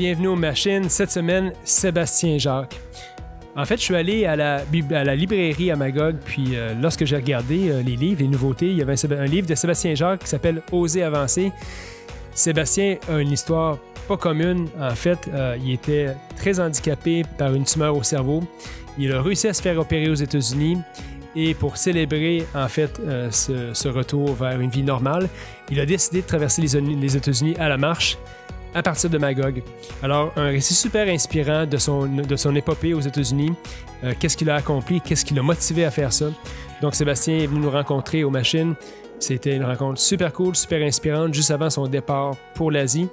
bienvenue aux machines. Cette semaine, Sébastien Jacques. En fait, je suis allé à la librairie à Magog, puis lorsque j'ai regardé les livres, les nouveautés, il y avait un livre de Sébastien Jacques qui s'appelle « Oser avancer ». Sébastien a une histoire pas commune. En fait, il était très handicapé par une tumeur au cerveau. Il a réussi à se faire opérer aux États-Unis. Et pour célébrer, en fait, ce retour vers une vie normale, il a décidé de traverser les États-Unis à la marche à partir de Magog. Alors, un récit super inspirant de son épopée aux États-Unis. Qu'est-ce qu'il a accompli, qu'est-ce qui l'a motivé à faire ça. Donc, Sébastien est venu nous rencontrer aux machines. C'était une rencontre super cool, super inspirante, juste avant son départ pour l'Asie.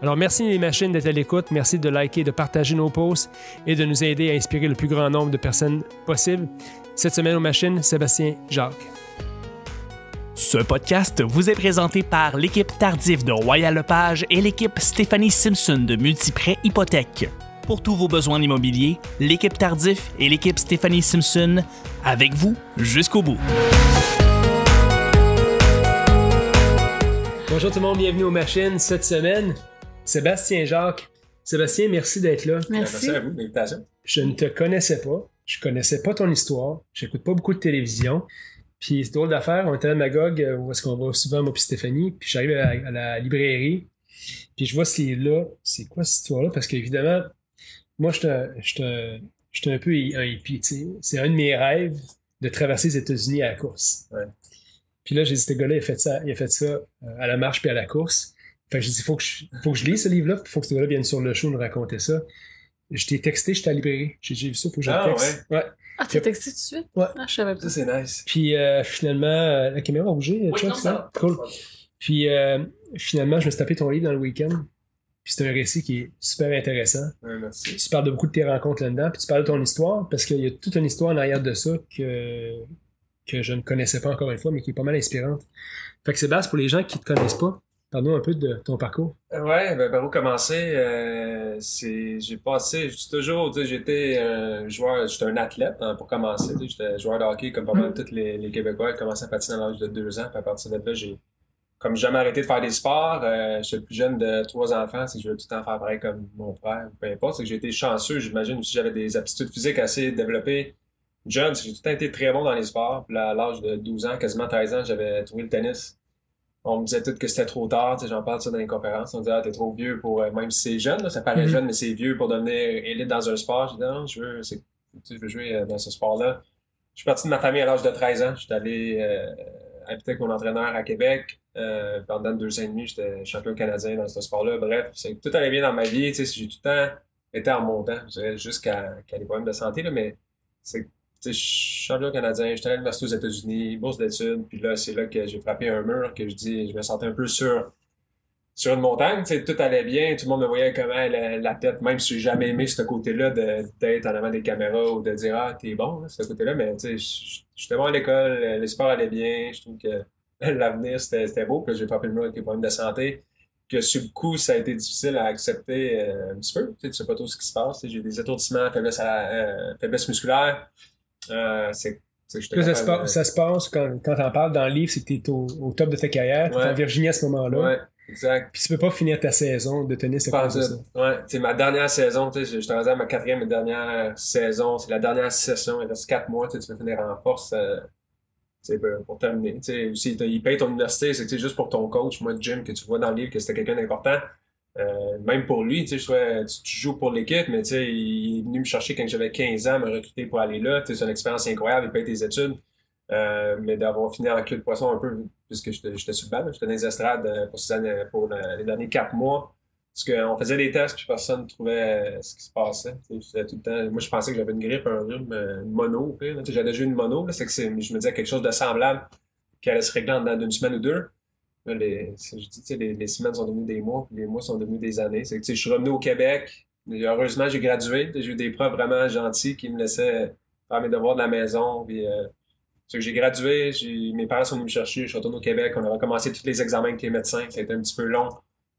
Alors, merci les machines d'être à l'écoute. Merci de liker, de partager nos posts et de nous aider à inspirer le plus grand nombre de personnes possible. Cette semaine aux machines, Sébastien Jacques. Ce podcast vous est présenté par l'équipe Tardif de Royal Lepage et l'équipe Stéphanie Simpson de Multiprêt Hypothèque. Pour tous vos besoins immobiliers, l'équipe Tardif et l'équipe Stéphanie Simpson, avec vous jusqu'au bout. Bonjour tout le monde, bienvenue aux machines. Cette semaine, Sébastien Jacques. Sébastien, merci d'être là. Merci à vous de l'invitation. Je ne te connaissais pas. Je connaissais pas ton histoire. J'écoute pas beaucoup de télévision. Puis c'est drôle d'affaire, on était à Magog, où est-ce qu'on va souvent, moi puis Stéphanie, puis j'arrive à la librairie, puis je vois ce livre-là. C'est quoi cette histoire-là? Parce qu'évidemment, moi, je suis un peu un hippie, tu sais. C'est un de mes rêves de traverser les États-Unis à la course. Ouais. Puis là, j'ai dit, ce gars-là, il a fait ça à la marche puis à la course. Fait que j'ai dit, faut que je lise ce livre-là, puis faut que ce gars-là vienne sur le show nous raconter ça. Je t'ai texté, j'étais à la librairie. J'ai vu ça, faut que je le texte. Ouais. Ah, tu t'es texté tout de suite? Ouais. Ah, je savais pas. Ça, c'est nice. Puis finalement, la caméra a bougé, Oui, Chuck, non, ça? Cool. Puis finalement, je me suis tapé ton livre dans le week-end. Puis c'est un récit qui est super intéressant. Ouais, merci. Tu parles de beaucoup de tes rencontres là-dedans, puis tu parles de ton histoire, parce qu'il y a toute une histoire en arrière de ça que je ne connaissais pas encore une fois, mais qui est pas mal inspirante. Fait que Sébastien, pour les gens qui ne te connaissent pas, parle-nous un peu de ton parcours. Ouais, par où commencer? J'ai passé, toujours, tu sais, j'étais joueur, j'étais un athlète pour commencer. Tu sais, j'étais joueur de hockey comme pas mal tous les Québécois. J'ai commencé à patiner à l'âge de 2 ans, puis à partir de là, j'ai comme jamais arrêté de faire des sports. Je suis le plus jeune de 3 enfants, c'est que je veux tout le temps faire pareil comme mon frère, peu importe. C'est que j'ai été chanceux, j'imagine aussi j'avais des aptitudes physiques assez développées. Jeune, j'ai tout le temps été très bon dans les sports. Puis là, à l'âge de 12 ans, quasiment 13 ans, j'avais trouvé le tennis. On me disait tout que c'était trop tard, tu sais, j'en parle de ça dans les conférences. On me disait, ah, t'es trop vieux pour, même si c'est jeune, là, ça paraît jeune, mais c'est vieux pour devenir élite dans un sport. J'ai dit, non, je veux jouer dans ce sport-là. Je suis parti de ma famille à l'âge de 13 ans. J'étais allé habiter avec mon entraîneur à Québec. Pendant 2 ans et demi, j'étais champion canadien dans ce sport-là. Bref, tout allait bien dans ma vie. Tu sais, j'ai tout le temps été en montant, je dirais, jusqu'à des problèmes de santé, là, mais c'est je suis champion canadien, j'étais à l'université aux États-Unis, bourse d'études, puis là, c'est là que j'ai frappé un mur, que je me sentais un peu sur une montagne, tu sais, tout allait bien, tout le monde me voyait comment la tête, même si j'ai jamais aimé ce côté-là d'être en avant des caméras ou de dire, ah, t'es bon, là, ce côté-là, mais tu sais, j'étais bon à l'école, les sports allaient bien, je trouve que l'avenir, c'était beau, puis là, j'ai frappé le mur avec des problèmes de santé, que sur le coup, ça a été difficile à accepter un petit peu, tu sais pas trop ce qui se passe, j'ai des étourdissements, faiblesse musculaire. Ça se passe quand t'en parles dans le livre, c'est que t'es au top de ta carrière, t'es en Virginie à ce moment-là. Ouais, exact. Puis tu peux pas finir ta saison de tennis à cause de ça. Ouais, tu sais, ma dernière saison, tu sais, je suis rendu à ma 4e et dernière saison, c'est la dernière session, il reste 4 mois, tu vas finir en force, pour terminer. Tu sais, aussi, ils payent ton université, c'est juste pour ton coach, moi, Jim, que tu vois dans le livre que c'était quelqu'un d'important. Même pour lui, tu sais, tu joues pour l'équipe, mais tu sais, il est venu me chercher quand j'avais 15 ans, me recruter pour aller là. Tu sais, c'est une expérience incroyable, il paye tes études. Mais d'avoir fini en queue de poisson un peu, puisque j'étais sur le banc, j'étais dans les estrades pour les derniers 4 mois. Parce qu'on faisait des tests, puis personne ne trouvait ce qui se passait. Tu sais, tout le temps, moi, je pensais que j'avais une grippe, un rhume, une mono. Tu sais, j'avais déjà une mono, là, c'est que je me disais quelque chose de semblable qui allait se régler en dedans d'une semaine ou deux. Là, les semaines sont devenues des mois, puis les mois sont devenus des années. C'est que, je suis revenu au Québec. Heureusement, j'ai gradué. J'ai eu des profs vraiment gentils qui me laissaient faire mes devoirs de la maison. Puis, c'est que j'ai gradué, mes parents sont venus me chercher, je suis retourné au Québec. On a recommencé tous les examens avec les médecins. Ça a été un petit peu long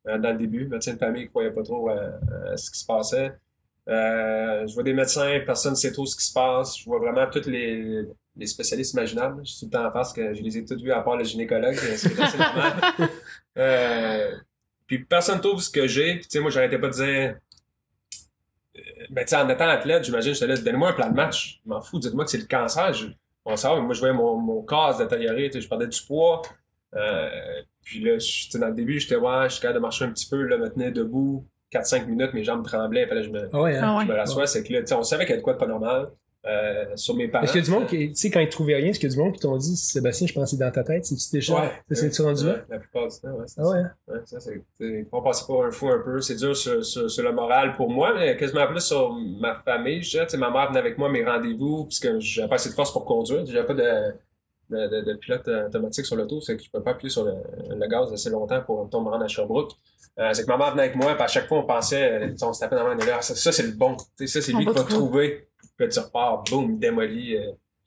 dans le début. Médecin de famille ne croyait pas trop à ce qui se passait. Je vois des médecins, personne ne sait trop ce qui se passe. Je vois vraiment tous les spécialistes imaginables. Je suis tout le temps en face que je les ai tous vus à part le gynécologue, ce qui est assez normal. Puis personne ne trouve ce que j'ai. Puis tu sais, moi, j'arrêtais pas de dire Ben, tu sais, en étant athlète, j'imagine, j'étais là, donnez-moi un plan de match. Je m'en fous, dites-moi que c'est le cancer. On va savoir, moi, je voyais mon corps se détériorer, tu sais, je perdais du poids. Puis là, tu sais, dans le début, j'étais, ouais, je suis capable de marcher un petit peu, là, me tenir debout 4-5 minutes, mes jambes tremblaient, puis là, Ah ouais, hein? Ah ouais. je me rassois, c'est que là, tu sais, on savait qu'il y avait de quoi de pas normal. Sur mes parents. Est-ce qu'il y a du monde qui, tu sais, quand ils trouvaient rien, est-ce qu'il y a du monde qui t'ont dit, Sébastien, je pense que c'est dans ta tête, c'est-tu déjà, Ouais, c'est-tu rendu là? la plupart du temps, ouais. Ah ouais, hein? Ouais, ça, on passait pas un fou un peu. C'est dur sur le moral pour moi, mais quasiment plus sur ma famille. Je dirais, tu sais, ma mère venait avec moi à mes rendez-vous, puisque j'avais pas assez de force pour conduire. J'avais pas de pilote automatique sur l'auto, c'est que je peux pas appuyer sur le gaz assez longtemps pour me rendre à Sherbrooke. C'est que ma mère venait avec moi, puis à chaque fois, on pensait, on se tapait dans la main, là, ça c'est le bon. Tu sais, ça, c'est lui qui va trouver. Puis là, tu repars, boum, démoli.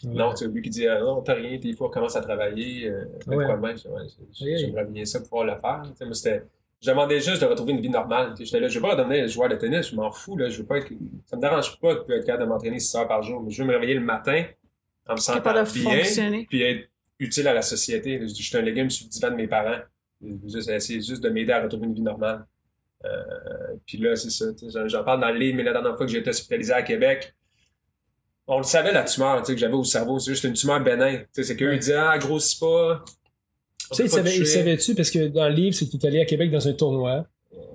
Non, tu sais, lui qui dit, non, t'as rien, puis il faut commencer à travailler. Ouais. Quoi de même, j'aimerais bien ça pouvoir le faire. Tu sais, moi, je demandais juste de retrouver une vie normale. J'étais là, je veux pas devenir joueur de tennis, je m'en fous, là, je veux pas être, ça me dérange pas de être capable de m'entraîner 6 heures par jour, mais je veux me réveiller le matin en me sentant Capable de bien, fonctionner. puis être utile à la société. Je suis un légume sur le divan de mes parents. J'ai essayé juste de m'aider à retrouver une vie normale. Puis là, c'est ça. J'en parle dans le livre, mais la dernière fois que j'ai été hospitalisé à Québec, on le savait, la tumeur que j'avais au cerveau. C'est juste une tumeur bénin. C'est qu'eux, ils disaient, ah, grossis pas. Tu sais, il savait-tu, parce que dans le livre, c'est que tu es allé à Québec dans un tournoi.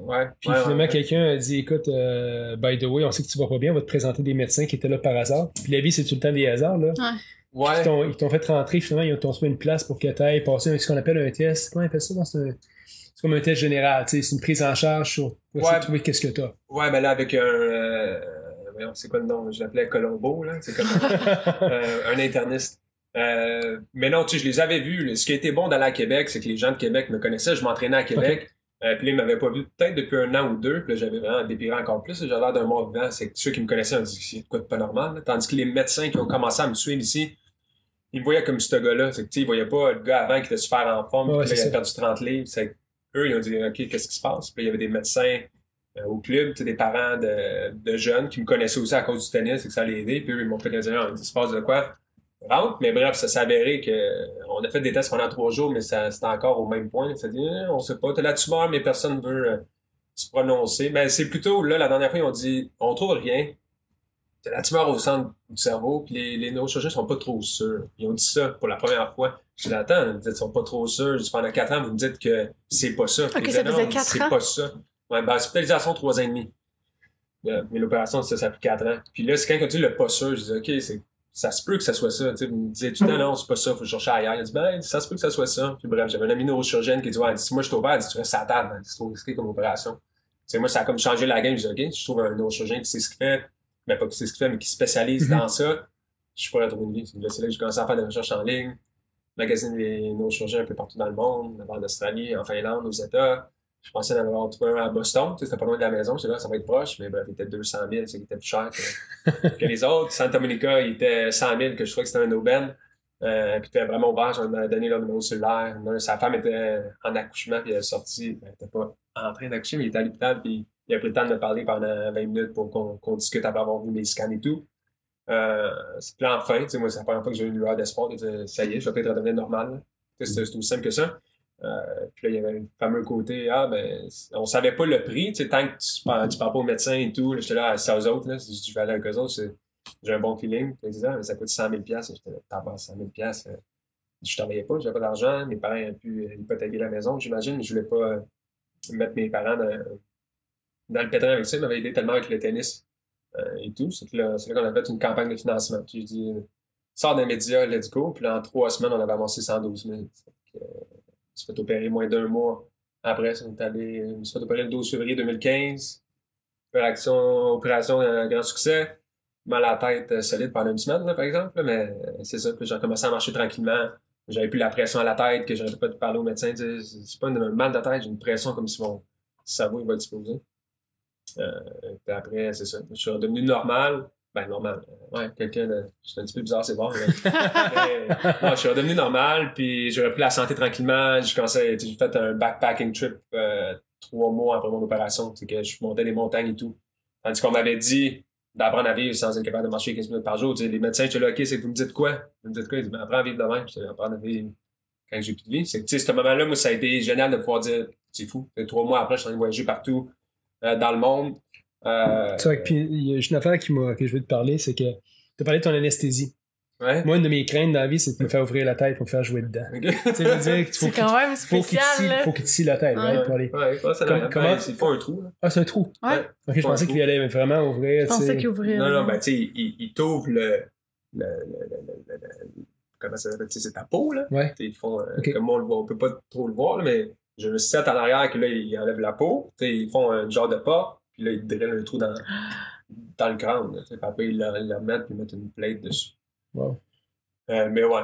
Ouais. Puis finalement, quelqu'un a dit, écoute, by the way, on sait que tu vas pas bien, on va te présenter des médecins qui étaient là par hasard. Puis la vie, c'est tout le temps des hasards, là. Ouais. Ils t'ont fait rentrer, finalement, ils t'ont trouvé une place pour que tu ailles passer ce qu'on appelle un test. Comment on appelle ça? C'est comme un test général, tu sais, c'est une prise en charge sur pour essayer de trouver qu'est-ce que t'as. Ouais, ben là, avec voyons, c'est quoi le nom? Je l'appelais Colombo, là. C'est comme un interniste. Mais non, tu sais, je les avais vus. Ce qui a été bon d'aller à Québec, c'est que les gens de Québec me connaissaient. Je m'entraînais à Québec. Puis là, ils m'avaient pas vu peut-être depuis 1 an ou 2. Puis là, j'avais vraiment dépiré encore plus. J'avais l'air d'un mort vivant. C'est que ceux qui me connaissaient ont dit que c'est quoi de pas normal. Là. Tandis que les médecins qui ont commencé à me suivre ici, ils me voyaient comme ce gars-là. C'est que, tu sais, ils voyaient pas le gars avant qui était super en forme. Puis là, il avait perdu 30 livres. C'est eux, ils ont dit, OK, qu'est-ce qui se passe? Puis là, il y avait des médecins au club, des parents de jeunes qui me connaissaient aussi à cause du tennis et que ça allait aider. Puis eux, ils m'ont fait dire, il se passe de quoi? Rentre, mais bref, ça s'est avéré qu'on a fait des tests pendant 3 jours, mais c'était encore au même point. Ça dit, on sait pas, t'as la tumeur, mais personne ne veut se prononcer. Ben, c'est plutôt, là, la dernière fois, ils ont dit, on trouve rien. T'as la tumeur au centre du cerveau, puis les neurochirurgiens sont pas trop sûrs. Ils ont dit ça pour la première fois. Je dis, attends, vous dites, ils sont pas trop sûrs. Je dis, pendant 4 ans, vous me dites que c'est pas ça. Ok, ça faisait 4 ans. C'est pas ça. Ouais, ben, hospitalisation 3 ans et demi. Mais l'opération, ça a pris 4 ans. Puis là, c'est quand on dit le pas sûr, je dis, OK, ça se peut que ça soit ça. Tu sais, vous me disiez tout le temps, non, c'est pas ça, faut que je cherche ailleurs. Il dit, ben, ça se peut que ça soit ça. Puis bref, j'avais un ami neurochirurgienne qui dit, ouais, si moi je t'opère, elle dit, tu restes à la table. C'est trop risqué comme opération. Tu sais, moi, ça a comme changé la game. Je dis, OK, je trouve un neurochirurgien qui sait ce qu'il fait. Ben, pas qui sait ce qu'il fait, mais qui spécialise dans ça. Je pourrais trouver une vie. C'est là que j'ai commencé à faire des recherches en ligne, magasiner les neurochirurgiens un peu partout dans le monde, en Australie, en Finlande, aux États. Je pensais en avoir trouvé un à Boston, tu sais, c'était pas loin de la maison, c'est là, ça va être proche, mais bref, il était 200 000, c'est qu'il était plus cher que les autres. Santa Monica, il était 100 000, que je trouvais que c'était un aubaine. Puis il était vraiment ouvert, j'en ai donné leur numéro cellulaire. Sa femme était en accouchement, puis elle est sortie, elle était pas en train d'accoucher, mais il était à l'hôpital, puis il a pris le temps de me parler pendant 20 minutes pour qu'on discute après avoir vu mes scans et tout. Puis là, enfin, tu sais, moi, c'est la première fois que j'ai eu une lueur d'espoir, ça y est, je vais peut-être redevenir normal. C'est aussi simple que ça. Puis là, il y avait le fameux côté, on savait pas le prix, tu sais, tant que tu parles pas au médecin et tout, là, j'étais là, c'est aux autres, là, si je vais aller avec eux autres, j'ai un bon feeling. Puis ils disaient, mais ça coûte 100 000 $. J'étais là, t'as pas 100 000 $. Je travaillais pas, j'avais pas d'argent, mes parents avaient pu hypothéquer la maison, j'imagine, mais je voulais pas mettre mes parents dans le pétrin avec ça, ils m'avaient aidé tellement avec le tennis et tout. C'est là qu'on a fait une campagne de financement. Puis j'ai dit, sors des médias, let's go. Puis là, en 3 semaines, on avait avancé 112 000. Je me suis fait opérer moins d'1 mois après. Je me suis fait opérer le 12 février 2015. Opération grand succès. Mal à la tête solide pendant 1 semaine, là, par exemple. Là, mais c'est ça. Puis j'ai commencé à marcher tranquillement. J'avais plus la pression à la tête, que j'arrêtais pas de parler au médecin. C'est pas un mal de tête, j'ai une pression comme si mon cerveau il va exploser. Puis après, c'est ça. Je suis redevenu normal. Ben, normal. Ouais, j'étais un petit peu bizarre, c'est bon. Non, je suis redevenu normal, puis j'ai repris la santé tranquillement. J'ai fait un backpacking trip 3 mois après mon opération. C'est que je montais les montagnes et tout. Tandis qu'on m'avait dit d'apprendre à vivre sans être capable de marcher 15 minutes par jour. Tu sais, les médecins, j'étais là, OK, c'est que vous me dites quoi? Vous me dites quoi? Ils disent, ben, apprends à vivre demain. J'étais apprendre à vivre quand j'ai plus de vie. C'est que, tu sais, ce moment-là, moi, ça a été génial de pouvoir dire, c'est fou. 3 mois après, je suis en train de voyager partout dans le monde. Tu vois, puis il y a juste une affaire que je veux te parler, c'est que tu as parlé de ton anesthésie. Ouais. Moi, une de mes craintes dans la vie, c'est de me faire ouvrir la tête pour me faire jouer dedans. Ok. Tu sais, je veux dire qu'il C'est quand même spécial, là. faut qu'il te scie la tête, right, pour aller. Ouais, ça Comment- il faut un trou. Là. Ah, c'est un trou. Ouais. Ok, je pensais qu'il allait vraiment ouvrir. Je pensais qu'il ouvrait. Non, ben, tu sais, il t'ouvre comment ça s'appelle? C'est ta peau, là. Ouais. Ils font, Ok. comme on le voit, on peut pas trop le voir, là, mais j'ai un set en arrière que là, ils enlèvent la peau. T'sais, ils font un genre de pas, puis là, ils drillent un trou dans le crâne. Là, puis après, ils le remettent, puis ils mettent une plate dessus. Wow.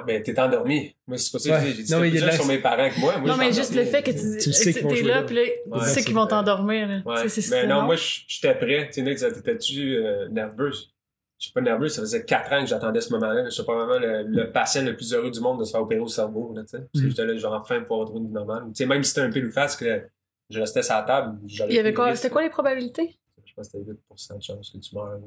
Mais t'es endormi. Moi, c'est pas ça que j'ai dit. Non, mais il y a C'était plus de la- sur mes parents que moi. Non, mais juste le fait que Tu le sais qu'ils vont t'es jouer là, là. puis là, Ouais, tu sais c'est qu'ils vont vrai. t'endormir. Là. Ouais. C'est Mais trop non, long. moi, j'étais prêt. Tu sais, Nick, t'étais-tu nerveuse? Je suis pas nerveux, ça faisait 4 ans que j'attendais ce moment-là. Je suis pas vraiment le patient le plus heureux du monde de se faire opérer au cerveau. Là, tu sais. Parce que j'étais là, genre, enfin, pour retrouver une vie normale. Tu sais, même si c'était un pile ou face que je restais sur la table, j'aurais Il y avait pris quoi? le risque. C'était quoi les probabilités? Je pense que c'était 8% de chance que tu meurs.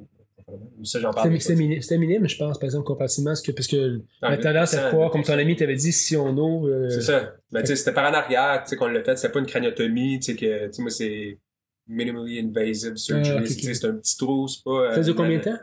Ça, j'en parle. C'était minime, je pense, par exemple, comparativement à ce que. Parce que on a tendance à croire, comme ton ami t'avait dit, si on ouvre. C'est ça. Mais tu sais, c'était par en arrière, tu sais, qu'on l'a fait. C'était pas une craniotomie, tu sais, que, tu sais, moi, c'est minimally invasive surgery. ok, Tu sais, c'est un petit trou, c'est pas. Ça dure combien de temps?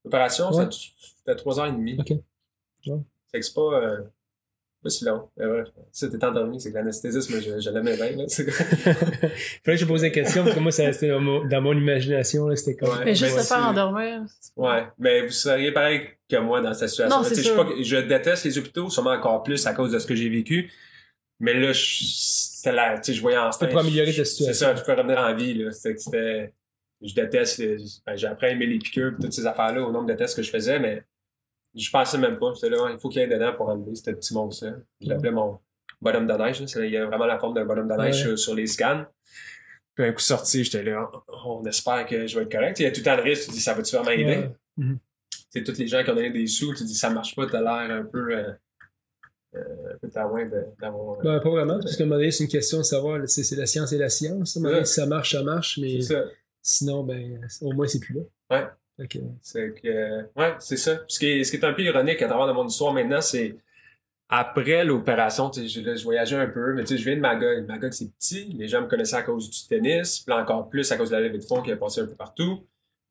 L'opération, Ouais. c'était 3 heures et demie. Ok. Ouais. Fait que c'est pas si long. Mais ouais. Si t'es endormi, c'est que l'anesthésisme, je l'aimais bien, là. Fallait que je pose des questions, parce que moi, c'était dans mon imagination, là, c'était comme. Ouais. Mais juste ben, se faire c'est- endormir. Ouais. Mais vous seriez pareil que moi dans cette situation. Non, c'est Tu sais, sûr. je déteste les hôpitaux, sûrement encore plus à cause de ce que j'ai vécu. Mais là, c'était là, tu sais, je voyais en C'était pour améliorer ta situation. C'est ça, je peux revenir en vie, là. Je déteste, j'ai appris à aimer les piqûres et toutes ces affaires-là au nombre de tests que je faisais, mais je pensais même pas. J'étais là, il faut qu'il y ait dedans pour enlever ce petit monstre-là. Je l'appelais mon bonhomme de neige, là. Il y a vraiment la forme d'un bonhomme de neige sur les scans. Puis un coup sorti, j'étais là, on espère que je vais être correct. Il y a tout le temps le risque, tu dis, ça va-tu vraiment aider? Ouais. Mhm. C'est tous les gens qui ont donné des sous, tu dis, ça marche pas, t'as l'air un peu taouin d'avoir. Ben, pas vraiment, parce qu'à un moment donné, c'est une question de savoir, là, tu sais, c'est la science et la science. À un moment donné, si ça marche, mais C'est ça. sinon, ben, au moins, c'est plus là. Ouais. Fait que, C'est que, ouais, c'est ça. Ce qui est un peu ironique à travers de mon histoire maintenant, c'est après l'opération, tu sais, je voyageais un peu, mais tu sais, je viens de Magog. Magog, c'est petit. Les gens me connaissaient à cause du tennis, puis là, encore plus à cause de la levée de fonds qui a passé un peu partout.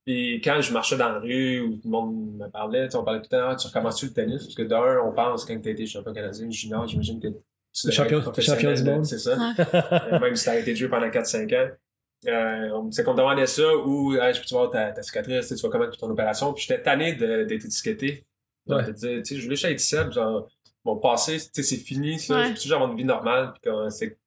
Puis quand je marchais dans la rue où tout le monde me parlait, tu sais, on parlait tout le temps, tu recommences-tu le tennis? Parce que d'un, on pense quand tu as été champion canadien junior, j'imagine que tu devrais Champion être professionnel, du monde. c'est ça. Ouais. Même si t'as arrêté de jouer pendant 4-5 ans. C'est qu'on me demandait ça ou hey, je peux-tu voir ta cicatrice, tu vois comment pour ton opération. Puis j'étais tanné d'être étiqueté. Ouais. De dire, tu sais, je voulais juste être ici, genre, mon passé, tu sais, c'est fini, ça. Ouais. Je peux toujours avoir une vie normale. Puis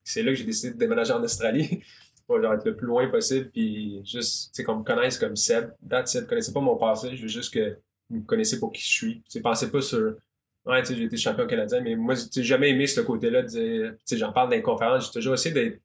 c'est là que j'ai décidé de déménager en Australie. Pour genre, être le plus loin possible. Puis juste, tu sais, qu'on me connaisse comme Seb. That's it. Connaissez pas mon passé. Je veux juste que vous me connaissez pour qui je suis. Tu sais, pensez pas sur. Ouais, tu sais, j'ai été champion canadien, mais moi, j'ai jamais aimé ce côté-là de dire, tu sais, j'en parle dans les conférences, j'ai toujours essayé d'être,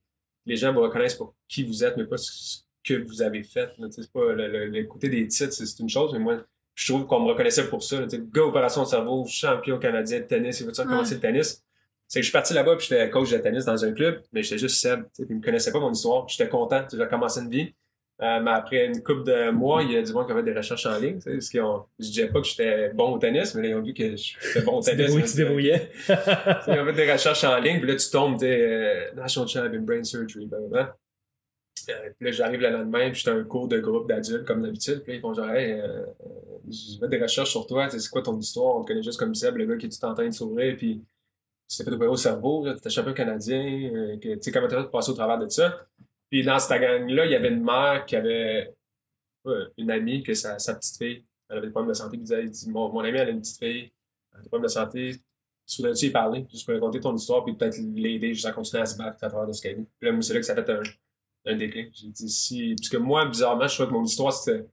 les gens vous reconnaissent pour qui vous êtes, mais pas ce que vous avez fait, là, tu sais, c'est pas le côté des titres, c'est une chose, mais moi, je trouve qu'on me reconnaissait pour ça, là, tu sais, gars opération de cerveau, champion canadien de tennis, et vous savez commencer le tennis. C'est que je suis parti là-bas, puis j'étais coach de tennis dans un club, mais j'étais juste Seb, tu sais, puis ils me connaissaient pas mon histoire, puis j'étais content, tu sais, j'ai commencé une vie. Mais après une couple de mois, il y a du monde qui avait des recherches en ligne. Parce qu'ils ont, je disais pas que j'étais bon au tennis, mais là, ils ont vu que j'étais bon au tennis. oui, tu te débrouillais. Ils ont fait des recherches en ligne, puis là, tu tombes, National Champion Brain Surgery, blablabla. Puis là, j'arrive le lendemain, puis j'étais un cours de groupe d'adultes, comme d'habitude. Puis là, ils font genre, hey, j'ai fait des recherches sur toi, c'est quoi ton histoire? On te connaît juste comme Seb, le gars qui est tout en train de s'ouvrir, puis tu t'es fait opérer au cerveau, tu étais champion canadien, tu sais, comment t'as fait de passer au travers de ça? Puis dans cette gang-là, il y avait une mère qui avait une amie que sa petite fille, elle avait des problèmes de santé, puis il dit mon ami, elle a une petite fille, elle a des problèmes de santé, tu voudrais-tu y parler, juste pour raconter ton histoire, puis peut-être l'aider juste à continuer à se battre à travers de ce qu'elle vit. Puis là, moi, c'est là que ça a fait un déclic. J'ai dit si. Parce que moi, bizarrement, je trouvais que mon histoire, c'était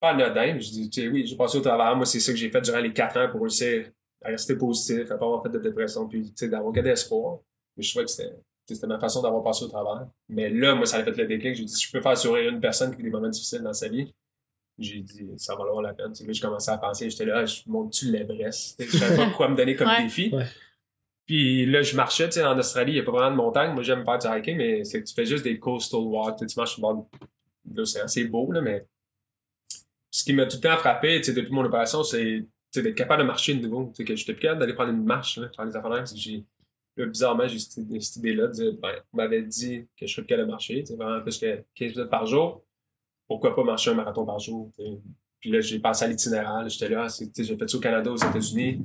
pas anodin. Je dis, tu sais, oui, j'ai passé au travers. Moi, c'est ça que j'ai fait durant les 4 ans pour réussir à rester positif, à pas avoir fait de dépression, puis tu sais, d'avoir gardé espoir. Mais je trouvais que c'était ma façon d'avoir passé au travers. Mais là, moi, ça a fait le déclic. J'ai dit, si je peux faire sourire une personne qui vit des moments difficiles dans sa vie, j'ai dit, ça va valoir la peine. Là, je commençais à penser, j'étais là, je monte-tu l'Everest? Je savais pas quoi me donner comme défi. Ouais. Puis là, je marchais, tu sais, en Australie, il n'y a pas vraiment de montagne. Moi, j'aime faire du hiking, mais c'est que tu fais juste des coastal walks. Tu marches sur le bord de l'océan. C'est beau, là, mais ce qui m'a tout le temps frappé, tu sais, depuis mon opération, c'est d'être capable de marcher de nouveau. Tu sais, que j'étais plus capable d'aller prendre une marche, là, faire des affaires là. Là, bizarrement, j'ai cette idée-là de dire, ben, on m'avait dit que je serais plus capable de marcher, tu sais, vraiment plus que 15 minutes par jour. pourquoi pas marcher un marathon par jour, t'sais. Puis là, j'ai passé à l'itinéraire, j'étais là, j'ai fait ça au Canada, aux États-Unis.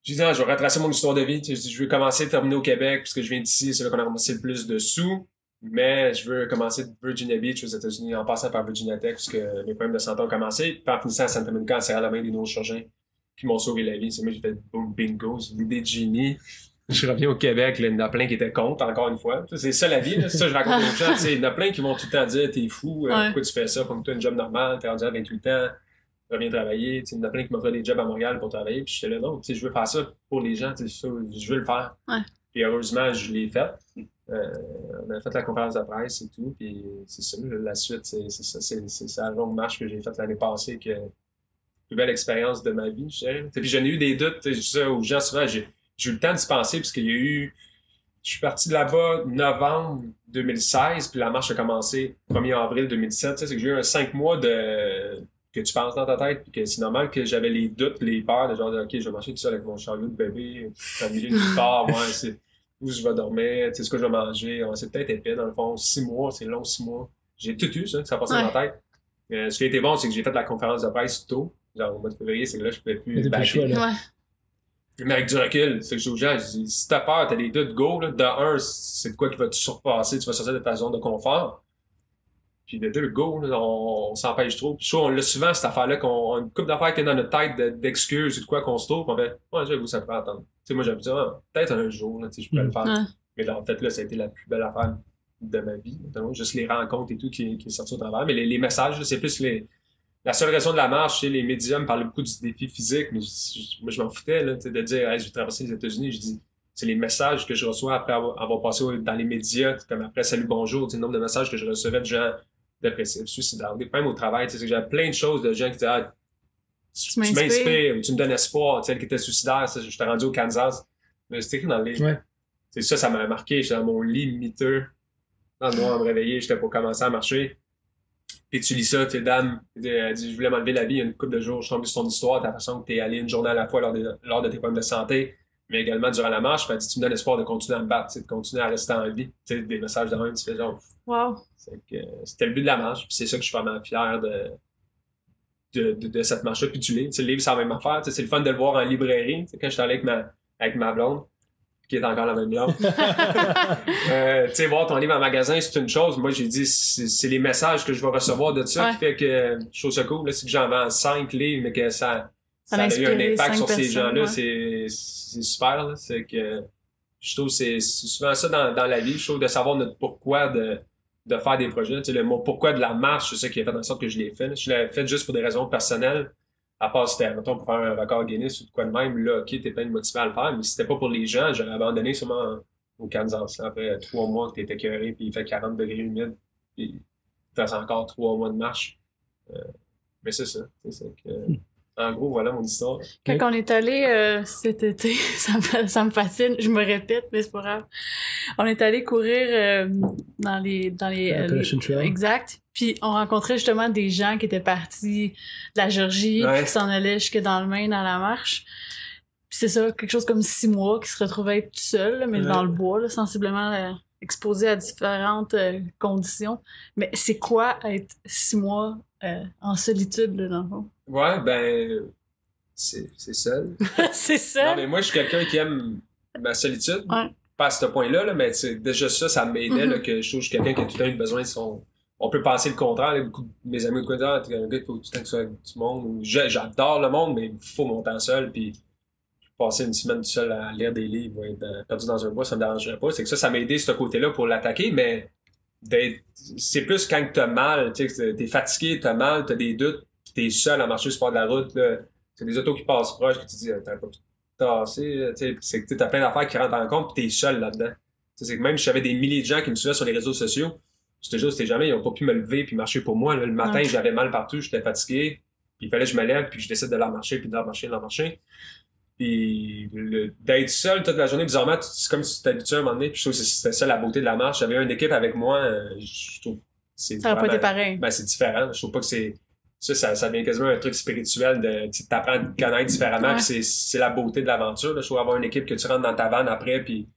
J'ai dit, je vais retracer mon histoire de vie. J'ai dit, je veux commencer à terminer au Québec, puisque je viens d'ici, c'est là qu'on a ramassé le plus de sous. Mais je veux commencer de Virginia Beach aux États-Unis, en passant par Virginia Tech, puisque mes problèmes de santé ont commencé. Puis en finissant à Santa Monica, en serrant la main des neurochirurgiens, qui m'ont sauvé la vie. C'est moi, j'ai fait boom, bingo, j'ai l'idée de génie. Je reviens au Québec, là, il y en a plein qui étaient contre, encore une fois. C'est ça la vie, là. C'est ça que je raconte aux gens. Il y en a plein qui vont tout le temps dire, t'es fou, pourquoi tu fais ça, prends-toi un job normal, t'es rendu à 28 ans. Reviens travailler. Il y en a plein qui m'offraient des jobs à Montréal pour travailler. Puis j'étais là, non, je veux faire ça pour les gens. Je veux le faire. Ouais. Puis heureusement, je l'ai fait. On a fait la conférence de presse et tout. Puis c'est ça, la suite, c'est ça. C'est la longue marche que j'ai faite l'année passée, que la plus belle expérience de ma vie, je dirais. Puis j'en ai eu des doutes. Je dis ça aux gens souvent, j'ai eu le temps d'y penser, parce qu'il y a eu. Je suis parti de là-bas novembre 2016, puis la marche a commencé 1er avril 2017. C'est que j'ai eu 5 mois que tu penses dans ta tête, puis que c'est normal que j'avais les doutes, les peurs, de genre, OK, je vais marcher tout seul avec mon chariot de bébé, au milieu du part, c'est où je vais dormir, tu sais, ce que je vais manger, c'est peut-être épais, dans le fond, 6 mois, c'est long, 6 mois. J'ai tout eu, ça a passé dans ma tête. Ce qui a été bon, c'est que j'ai fait la conférence de presse tôt, genre au mois de février, c'est que là, je pouvais plus choix, là. Mais avec du recul, c'est que je dis aux gens, si t'as peur, t'as des doutes, go, là. De un, c'est de quoi qui va te surpasser, tu vas sortir de ta zone de confort. Puis de deux, go, là, on s'empêche trop. Puis on l'a souvent, cette affaire-là, qu'on a une couple d'affaires qui est dans notre tête d'excuses ou de quoi qu'on se trouve, on fait, j'avoue, ça peut attendre. Tu sais, moi, j'avais dit, peut-être un jour, là, je pourrais le faire. Mais là, en fait, là, ça a été la plus belle affaire de ma vie. Notamment, juste les rencontres et tout qui est sorti au travers. Mais les messages, là, c'est plus la seule raison de la marche, c'est les médias me parlaient beaucoup du défi physique, mais moi, je m'en foutais, là, de dire, je vais traverser les États-Unis. Je dis, c'est les messages que je reçois après avoir passé dans les médias, comme après Salut, bonjour, le nombre de messages que je recevais de gens dépressifs, suicidaires, des problèmes au travail. J'avais plein de choses de gens qui disaient, tu m'inspires, tu me donnes espoir. Celle qui était suicidaire, je t'ai rendu au Kansas. Mais c'était écrit dans le livre. Ouais. C'est ça m'a marqué. J'étais dans mon lit miteux, dans le noir, à me réveiller, j'étais pour commencer à marcher. Puis tu lis ça, tu sais, dame, elle dit, je voulais m'enlever la vie il y a une couple de jours, je suis tombé sur ton histoire, ta façon que t'es allé une journée à la fois lors de tes problèmes de santé, mais également durant la marche, puis elle dit, tu me donnes espoir de continuer à me battre, de continuer à rester en vie. Tu sais, des messages de même, tu fais genre. Wow. C'était le but de la marche, puis c'est ça que je suis vraiment fier de cette marche-là, puis du livre. Tu sais, le livre, c'est la même affaire, c'est le fun de le voir en librairie, tu sais, quand j'étais allé avec ma blonde, qui est encore la même blonde. Tu sais, voir ton livre en magasin, c'est une chose. Moi, j'ai dit, c'est les messages que je vais recevoir de ça qui fait que je trouve ça cool. Là, c'est que j'en vends 5 livres, mais que ça a eu un impact sur ces gens-là. C'est super, là. C'est que je trouve que c'est souvent ça dans la vie. Je trouve de savoir notre pourquoi de faire des projets. Tu sais, le mot pourquoi de la marche, c'est ça qui a fait en sorte que je l'ai fait. Là. Je l'ai fait juste pour des raisons personnelles. À part si c'était, mettons, pour faire un record Guinness ou de quoi de même, là, OK, t'es plein de motivé à le faire, mais si c'était pas pour les gens, j'aurais abandonné sûrement au Kansas. Là, après 3 mois que t'étais écœuré, puis il fait 40 degrés humide, puis il fait encore 3 mois de marche. Mais c'est ça. En gros, voilà mon histoire. Quand on est allé cet été, ça me fascine, je me répète, mais c'est pas grave. On est allé courir dans les exact. Puis on rencontrait justement des gens qui étaient partis de la Géorgie, puis qui s'en allaient jusque dans le Maine dans la marche. Puis c'est ça, quelque chose comme 6 mois, qui se retrouvaient tout seuls, mais dans le bois, là, sensiblement exposés à différentes conditions. Mais c'est quoi être 6 mois en solitude, là, dans le fond? Ouais, ben, c'est seul. C'est ça. Non, mais moi, je suis quelqu'un qui aime ma solitude. Ouais. Pas à ce point-là, là, mais déjà ça m'aidait, là, que je trouve que je suis quelqu'un qui a tout le temps eu besoin de son... On peut penser le contraire, là, beaucoup de mes amis de dire, t'es un gars, il faut tout le temps que tu sois avec du monde. J'adore le monde, mais il faut mon temps seul, puis passer une semaine tout seul à lire des livres, être perdu dans un bois, ça me dérangerait pas. C'est que ça m'a aidé ce côté-là pour l'attaquer, mais c'est plus quand t'as mal, tu sais, t'es fatigué, t'as mal, t'as des doutes, pis t'es seul à marcher sur le bord de la route, là. C'est des autos qui passent proches, que tu dis, t'as pas pu tasser, tu sais, c'est que t'as plein d'affaires qui rentrent en compte, pis t'es seul là-dedans. C'est que même si j'avais des milliers de gens qui me suivaient sur les réseaux sociaux, je te jure, c'était jamais, ils ont pas pu me lever puis marcher pour moi, là. Le matin, j'avais mal partout, j'étais fatigué, puis il fallait que je me lève, puis je décide de la marcher, puis de la marcher. Puis d'être seul toute la journée, bizarrement, c'est comme si tu t'habitues à un moment donné, puis je trouve que c'était ça la beauté de la marche. J'avais une équipe avec moi, je trouve c'est ça n'a pas été pareil. Ben, c'est différent. Je trouve pas que c'est... Ça devient quasiment un truc spirituel de t'apprendre à te connaître différemment, puis c'est la beauté de l'aventure. Là. Je trouve avoir une équipe que tu rentres dans ta vanne après, puis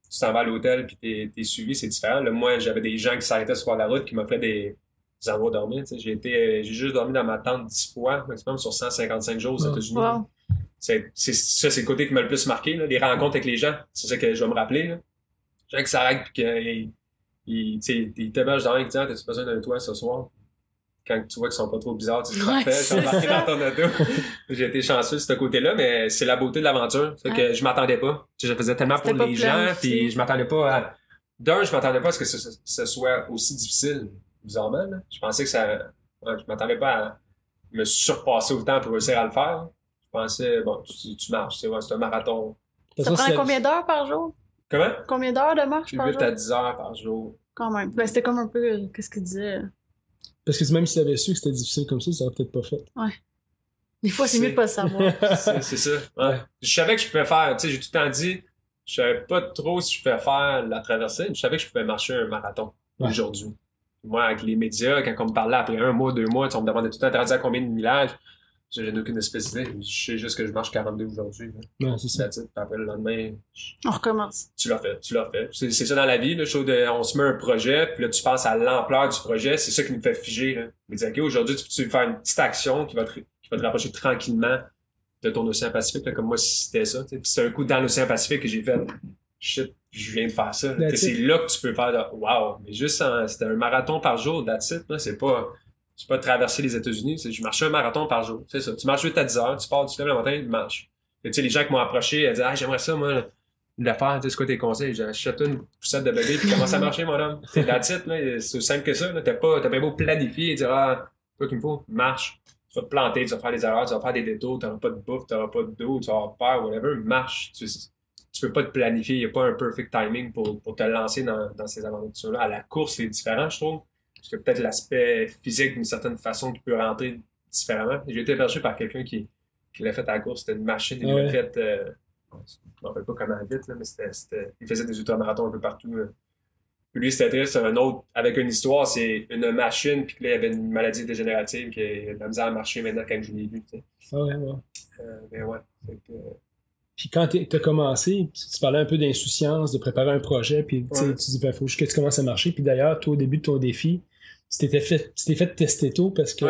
tu t'en vas à l'hôtel, puis t'es suivi, c'est différent. Là, moi, j'avais des gens qui s'arrêtaient sur la route, qui m'offraient des zéro dormir. J'ai juste dormi dans ma tente 10 fois, maximum sur 155 jours aux États-Unis. Wow. C'est le côté qui m'a le plus marqué, là, les rencontres avec les gens. C'est ça que je vais me rappeler. Là. Les gens qui s'arrêtent et qu'ils t'hébergent dans rien, t'as-tu besoin d'un toit ce soir? Quand tu vois qu'ils sont pas trop bizarres, tu te rappelles, je suis embarqué dans ton auto. J'ai été chanceux de ce côté-là, mais c'est la beauté de l'aventure. C'est que je m'attendais pas. Je faisais tellement pour les gens, puis je m'attendais pas à... je m'attendais pas à ce que ce soit aussi difficile, bizarrement. Là. Je pensais que ça... je m'attendais pas à me surpasser autant pour réussir à le faire. Je pensais, bon, tu marches, c'est un marathon. Ça prend combien d'heures par jour? Comment? Combien d'heures de marche par jour? 8 à 10 heures par jour. Quand même. Ben, c'était comme un peu... Qu'est-ce qu'il disait? Parce que même si tu avais su que c'était difficile comme ça aurait peut-être pas fait. Ouais. Des fois, c'est mieux de pas le savoir. C'est ça. Ouais. Je savais que je pouvais faire, tu sais, j'ai tout le temps dit, je savais pas trop si je pouvais faire la traversée, mais je savais que je pouvais marcher un marathon aujourd'hui. Moi, avec les médias, quand on me parlait après 1 mois, 2 mois, on me demandait tout le temps à combien de millages. Je n'ai aucune espèce d'idée. Je sais juste que je marche 42 aujourd'hui. Ouais, c'est ça. Puis après, le lendemain... On recommence. Tu l'as fait. C'est ça dans la vie, là, on se met un projet, puis là, tu penses à l'ampleur du projet. C'est ça qui nous fait figer. Là. Mais dis, OK, aujourd'hui, tu peux faire une petite action qui va te rapprocher tranquillement de ton océan Pacifique, là, comme moi, si c'était ça. Puis c'est un coup dans l'océan Pacifique que j'ai fait shit, je viens de faire ça. C'est là que tu peux faire wow. Mais juste, c'était un marathon par jour, that's it. Là, c'est pas traverser les États-Unis, je marchais un marathon par jour. C'est ça. Tu marches 8 à 10 heures, tu pars, tu te lèves le matin, tu marches. Et tu sais, les gens qui m'ont approché, ils disaient, ah, j'aimerais ça, moi, le faire, tu sais, c'est quoi tes conseils? J'ai acheté une poussette de bébé, puis commence à marcher, mon homme. C'est that's it, là. C'est aussi simple que ça, là. T'as pas beau planifier et dire, ah, quoi qu'il me faut, marche. Tu vas te planter, tu vas faire des erreurs, tu vas faire des détours, t'auras pas de bouffe, t'auras pas d'eau, tu vas avoir peur, whatever, marche. Tu peux pas te planifier, il n'y a pas un perfect timing pour te lancer dans ces aventures-là. À la course, c'est différent, je trouve. Parce que peut-être l'aspect physique, d'une certaine façon, qui peut rentrer différemment. J'ai été hébergé par quelqu'un qui l'a fait à la course. C'était une machine. Il l'a fait, je me rappelle pas comment vite, là, mais il faisait des ultramarathons un peu partout. Lui, c'était triste. Un autre, avec une histoire, c'est une machine, puis là, il avait une maladie dégénérative qui a de la misère à marcher maintenant quand je l'ai vu. Tu sais. Ah ouais. Mais ouais. Puis quand t'as commencé, tu parlais un peu d'insouciance, de préparer un projet, puis tu dis, ben, faut juste que tu commences à marcher. Puis d'ailleurs, toi, au début de ton défi, tu t'es fait tester tôt parce que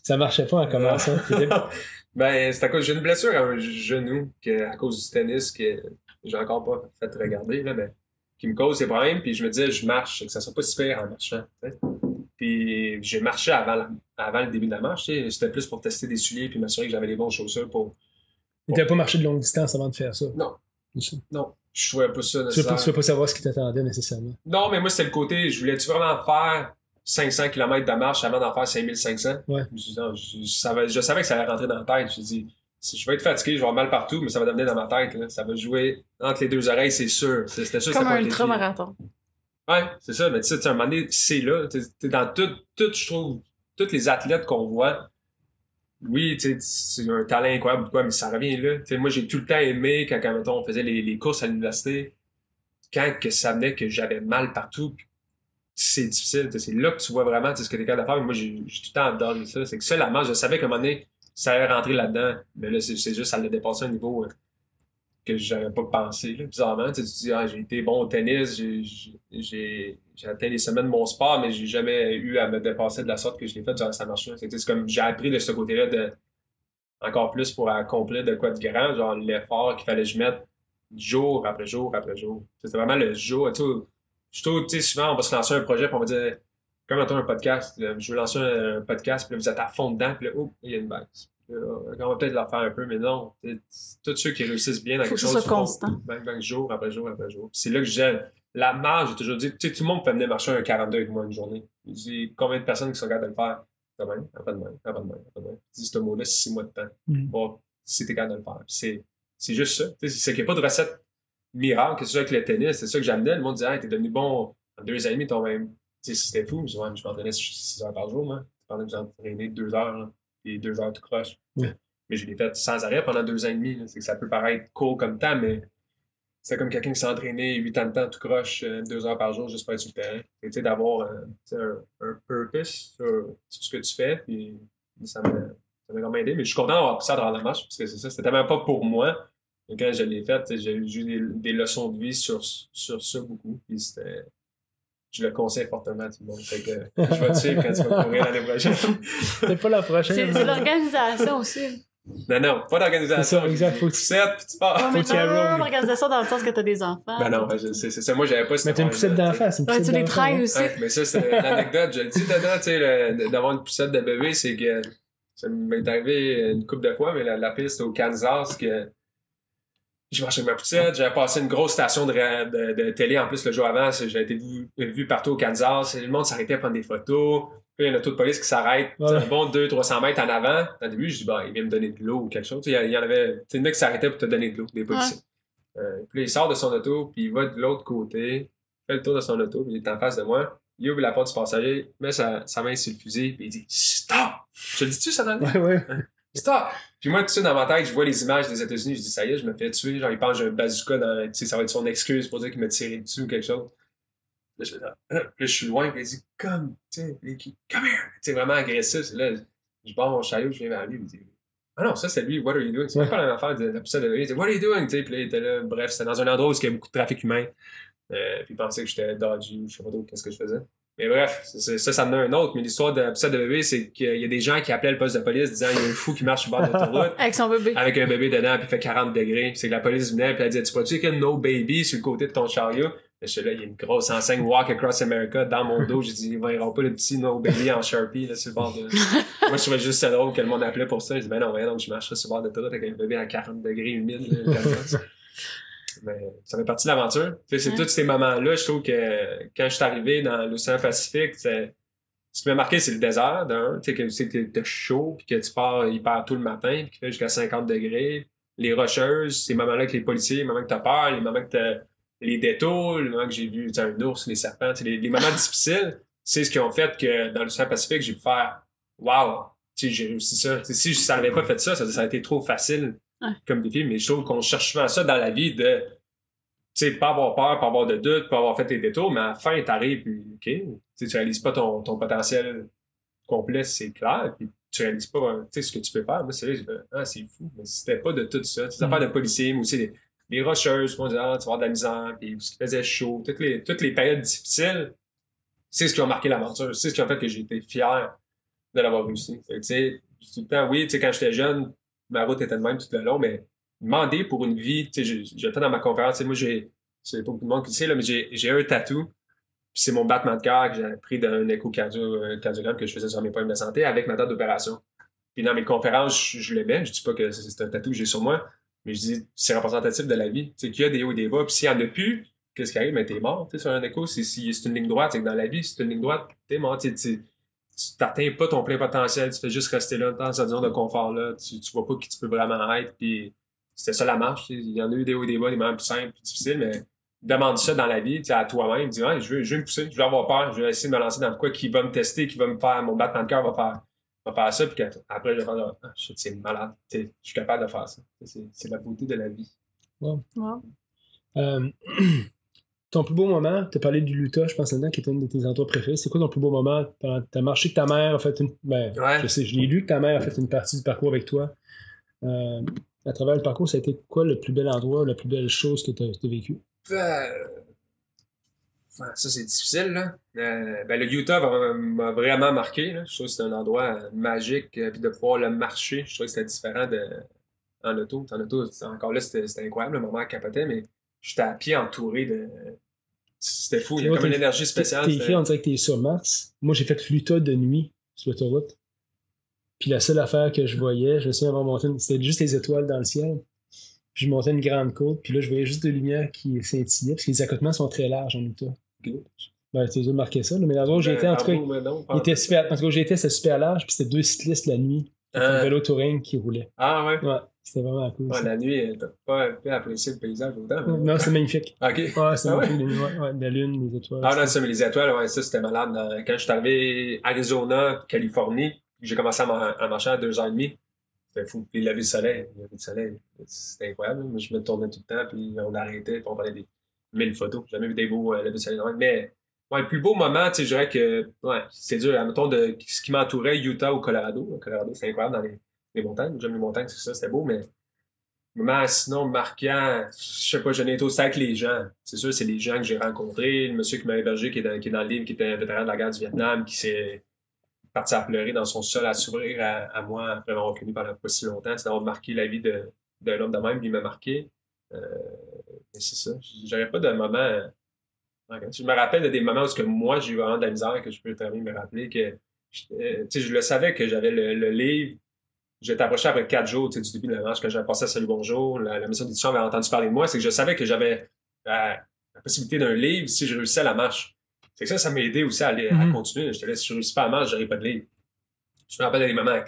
ça marchait pas en commençant. Ben, c'est à cause, j'ai une blessure à un genou, à cause du tennis, que j'ai encore pas fait regarder, là, mais qui me cause ces problèmes. Puis je me disais, je marche, que ça soit pas si pire en marchant. T'sais. Puis j'ai marché avant le début de la marche. C'était plus pour tester des souliers puis m'assurer que j'avais les bonnes chaussures pour... Tu n'avais pas marché de longue distance avant de faire ça? Non. Non. Je trouvais pas ça nécessaire. Tu veux pas savoir ce qui t'attendait nécessairement? Non, mais moi, c'était le côté, je voulais-tu vraiment faire 500 km de marche avant d'en faire 5500? Ouais. Je savais que ça allait rentrer dans la tête. Je me dis, si je vais être fatigué, je vais avoir mal partout, mais ça va devenir dans ma tête. Là. Ça va jouer entre les deux oreilles, c'est sûr. C'était sûr. Comme un ultra-marathon. Ouais, c'est ça. Mais tu sais, à un moment donné, c'est là. T'es dans tout, je trouve, tous les athlètes qu'on voit. Oui, tu sais, c'est un talent incroyable, mais ça revient là. T'sais, moi, j'ai tout le temps aimé quand mettons, on faisait les courses à l'université, quand que ça venait que j'avais mal partout, c'est difficile. C'est là que tu vois vraiment ce que t'es capable de faire. Mais moi, j'ai tout le temps adoré ça. C'est que ça, la marche, je savais qu'à un moment donné, ça allait rentrer là-dedans. Mais là, c'est juste, ça l'a dépassé un niveau que j'avais pas pensé. Là. Bizarrement, tu dis, j'ai été bon au tennis, j'ai atteint les sommets de mon sport, mais j'ai jamais eu à me dépasser de la sorte que je l'ai fait durant cette marche-là. C'est comme j'ai appris de ce côté-là encore plus pour accomplir de quoi de grand, genre l'effort qu'il fallait que je mette jour après jour après jour. C'est vraiment le jour. Je trouve, souvent, on va se lancer un projet, puis on va dire, comme un podcast, je veux lancer un podcast, puis là, vous êtes à fond dedans, puis là, il y a une baisse. On va peut-être la faire un peu, mais non. Tous ceux qui réussissent bien dans quelque chose. Faut que ce soit constant. Bang, jour après jour après jour. C'est là que j'ai la marge, j'ai toujours dit, tout le monde peut venir marcher un 42 avec moi une journée. Je dis, combien de personnes qui sont capables de le faire? Demain, après-demain. Je dis ce mot-là, 6 mois de temps. Bon, si t'es capable de le faire. C'est juste ça. C'est qu'il n'y a pas de recette miracle, que ce soit avec le tennis, c'est ça que j'amenais. Le monde disait, t'es devenu bon en 2 ans et demi, ton même. C'était fou. Je m'entraînais 6 heures par jour, moi. Pendant que j'entraînais 2 heures, là. Et 2 heures tout croche. Mais je l'ai fait sans arrêt pendant 2 ans et demi. C'est que ça peut paraître court comme temps, mais c'est comme quelqu'un qui s'est entraîné 8 ans de temps tout croche 2 heures par jour juste pour être sur le terrain. Et d'avoir un purpose sur ce que tu fais, puis ça m'a vraiment aidé. Mais je suis content d'avoir pris ça dans la marche, parce que c'est ça, c'était tellement pas pour moi. Et quand je l'ai fait, j'ai eu des leçons de vie sur ça beaucoup. Puis je le conseille fortement à tout le monde. Fait que je vais te suivre quand tu vas courir l'année prochaine. C'est pas la prochaine. C'est l'organisation aussi. Non, pas d'organisation. C'est ça, exact. Faut que tu poussette, puis tu pars. Non, mais non, l'organisation dans le sens que t'as des enfants. Ben non, c'est ça. Moi, j'avais pas... Mais t'as une poussette d'enfant, c'est une poussette tu les traînes aussi. Ouais, mais ça, c'est l'anecdote. Je le dis dedans, tu sais, d'avoir une poussette de bébé, c'est que ça m'est arrivé une couple de fois, mais la piste au Kansas, que je marchais avec ma poussette, j'avais passé une grosse station de télé en plus le jour avant, j'avais été vu partout au Kansas, le monde s'arrêtait à prendre des photos, puis il y a un auto de police qui s'arrête un bon 200-300 mètres en avant. Au début, je dis, il vient me donner de l'eau ou quelque chose. Il y en avait, le mec qui s'arrêtait pour te donner de l'eau, des policiers. Puis il sort de son auto, puis il va de l'autre côté, fait le tour de son auto, puis il est en face de moi. Il ouvre la porte du passager, met sa main sur le fusil, puis il dit « Stop! » Je te le dis-tu, ça dans le Ouais. Stop! Puis moi, tout ça, dans ma tête, je vois les images des États-Unis, je dis « Ça y est, je me fais tuer. » Genre, il pense que j'ai un bazooka dans... Tu sais, ça va être son excuse pour dire qu'il m'a tiré dessus ou quelque chose. Là, je suis loin, puis il dit « Come! » Tu sais, come here! Tu sais, vraiment agressif. Là, je barre mon chariot, je viens vers lui, il me dit « Ah non, ça, c'est lui, what are you doing? » C'est même pas la même affaire de la poussette de lui. Il dit « What are you doing? » Tu sais, puis là, il était là. Bref, c'était dans un endroit où il y a beaucoup de trafic humain. Puis il pensait que j'étais dodgy, je sais pas trop qu'est-ce que je faisais. Mais bref, ça me donne un autre. Mais l'histoire de la poussette de bébé, c'est qu'il y a des gens qui appelaient le poste de police disant il y a un fou qui marche sur le bord de l'autoroute. Avec son bébé. Avec un bébé dedans, puis il fait 40 degrés. Puis c'est que la police venait, puis elle disait tu peux-tu écrire no baby sur le côté de ton chariot? Et je suis là, il y a une grosse enseigne Walk Across America dans mon dos. J'ai dit ils verront pas le petit no baby en Sharpie là, sur le bord de. Moi, je trouvais juste ça drôle que le monde appelait pour ça. Je dis ben non, voyons, donc je marcherais sur le bord de l'autoroute avec un bébé à 40 degrés humide. Mais ça fait partie de l'aventure. C'est tous ces moments-là, je trouve que quand je suis arrivé dans l'océan Pacifique, ce qui m'a marqué, c'est le désert, d'un. Tu sais, que t'es chaud, puis que tu pars hyper tôt le matin, puis qu'il fait jusqu'à 50 degrés. Les rocheuses, ces moments-là avec les policiers, les moments que t'as peur, les moments que t'as les détours, les moments que j'ai vu un ours, les serpents, les moments difficiles, c'est ce qui ont fait que dans l'océan Pacifique, j'ai pu faire « Wow! » Tu sais, j'ai réussi ça. T'sais, si ça n'avait pas fait ça a été trop facile comme défi, mais je trouve qu'on cherche souvent ça dans la vie de, tu sais, pas avoir peur, pas avoir de doute, pas avoir fait tes détours, mais à la fin, t'arrives, puis OK, tu réalises pas ton potentiel complet, c'est clair, puis tu réalises pas, tu sais, ce que tu peux faire. Moi, c'est là, c'est fou, mais c'était pas de tout ça. Ces affaires de policiers, mais aussi les rocheuses, on dit, tu vas avoir de la misère, puis ce qui faisait chaud, toutes les périodes difficiles, c'est ce qui a marqué l'aventure, c'est ce qui a fait que j'ai été fier de l'avoir réussi. Tu sais, tout le temps, oui, tu sais, quand j'étais jeune, ma route était de même tout le long, mais demander pour une vie, tu sais, j'étais dans ma conférence, tu sais, moi, c'est pas beaucoup de monde qui le sait, là, mais j'ai un tatou, puis c'est mon battement de cœur que j'ai pris d'un échocardiogramme que je faisais sur mes problèmes de santé avec ma date d'opération. Puis dans mes conférences, je le mets, je dis pas que c'est un tatou que j'ai sur moi, mais je dis, c'est représentatif de la vie, tu sais, qu'il y a des hauts et des bas, puis s'il y en a plus, qu'est-ce qui arrive? Mais t'es mort, tu sais, sur un écho, si c'est une ligne droite, c'est que dans la vie, si c'est une ligne droite, t'es mort, tu t'atteins pas ton plein potentiel, tu fais juste rester là dans cette zone de confort-là, tu vois pas qui tu peux vraiment être, puis c'était ça la marche, il y en a eu des hauts et des bas, des moments plus simples, plus difficiles, mais demande ça dans la vie, à toi-même, dis ouais, je veux me pousser, je veux avoir peur, je vais essayer de me lancer dans quoi qui va me tester, qui va me faire, mon battement de cœur va faire ça, puis après je vais faire, c'est malade, je suis capable de faire ça, c'est la beauté de la vie. Wow. Ton plus beau moment, tu as parlé du Utah, je pense là-dedans, qui est un de tes endroits préférés. C'est quoi ton plus beau moment? Tu as marché que ta mère a fait une... je sais, je l'ai lu que ta mère a fait une partie du parcours avec toi. À travers le parcours, ça a été quoi le plus bel endroit, la plus belle chose que tu as vécue? Ça, c'est difficile, là. Le Utah m'a vraiment marqué, là. Je trouve que c'est un endroit magique, puis de pouvoir le marcher, je trouve que c'était différent en auto. En auto, encore là, c'était incroyable, le moment à capoter, mais j'étais à pied entouré de... C'était fou, il y a comme une énergie spéciale. T'es écrit, on dirait que t'es sur Mars. Moi, j'ai fait l'Utah de nuit sur l'autoroute. Puis la seule affaire que je voyais, je me souviens avoir monté, c'était juste les étoiles dans le ciel. Puis je montais une grande côte, puis là, je voyais juste des lumières qui scintillaient, parce que les accotements sont très larges en Utah. Okay. Ben, tu as marqué ça, là, mais l'endroit où j'étais, en tout cas, il était super, en tout cas, où j'étais, c'était super large, puis c'était 2 cyclistes la nuit, un vélo touring qui roulait. Ah ouais? Ouais. C'était vraiment cool. Ouais, la nuit, t'as pas apprécié le paysage autant. Mais... Non, c'est magnifique. OK. Ouais, c'est magnifique. La lune, les étoiles. Ah non, ça, mais les étoiles, ouais, ça, c'était malade. Quand je suis arrivé à Arizona, Californie, j'ai commencé à marcher à 2h30. C'était fou. Puis le lever du soleil. C'était incroyable. Moi, je me tournais tout le temps, puis on arrêtait, puis on prenait des 1000 photos. J'ai jamais vu des beaux levers du soleil. Mais ouais, le plus beau moment, tu sais, je dirais que c'est dur. Admettons, de ce qui m'entourait, Utah ou Colorado. Colorado, c'est incroyable dans les montagnes. J'aime les montagnes, c'est ça, c'était beau, mais moment sinon marquant, je sais pas, j'en ai été aussi avec les gens. C'est sûr, c'est les gens que j'ai rencontrés. Le monsieur qui m'a hébergé, qui est dans le livre, qui était un vétéran de la guerre du Vietnam, qui s'est parti à pleurer dans son sol, à s'ouvrir à moi après m'avoir connu pendant pas si longtemps. C'est d'avoir marqué la vie de l'homme de même, puis il m'a marqué. Mais c'est ça. J'aurais pas de moment. Je me rappelle de des moments où moi, j'ai eu vraiment de la misère, que je peux très bien me rappeler que je le savais que j'avais le livre. J'étais approché après 4 jours du début de la marche, quand j'avais passé à Salut Bonjour. La maison d'édition avait entendu parler de moi. C'est que je savais que j'avais la possibilité d'un livre si je réussissais la marche. C'est que ça m'a aidé aussi à continuer. Je te laisse, si je réussis pas à la marche, j'aurais pas de livre. Je me rappelle des moments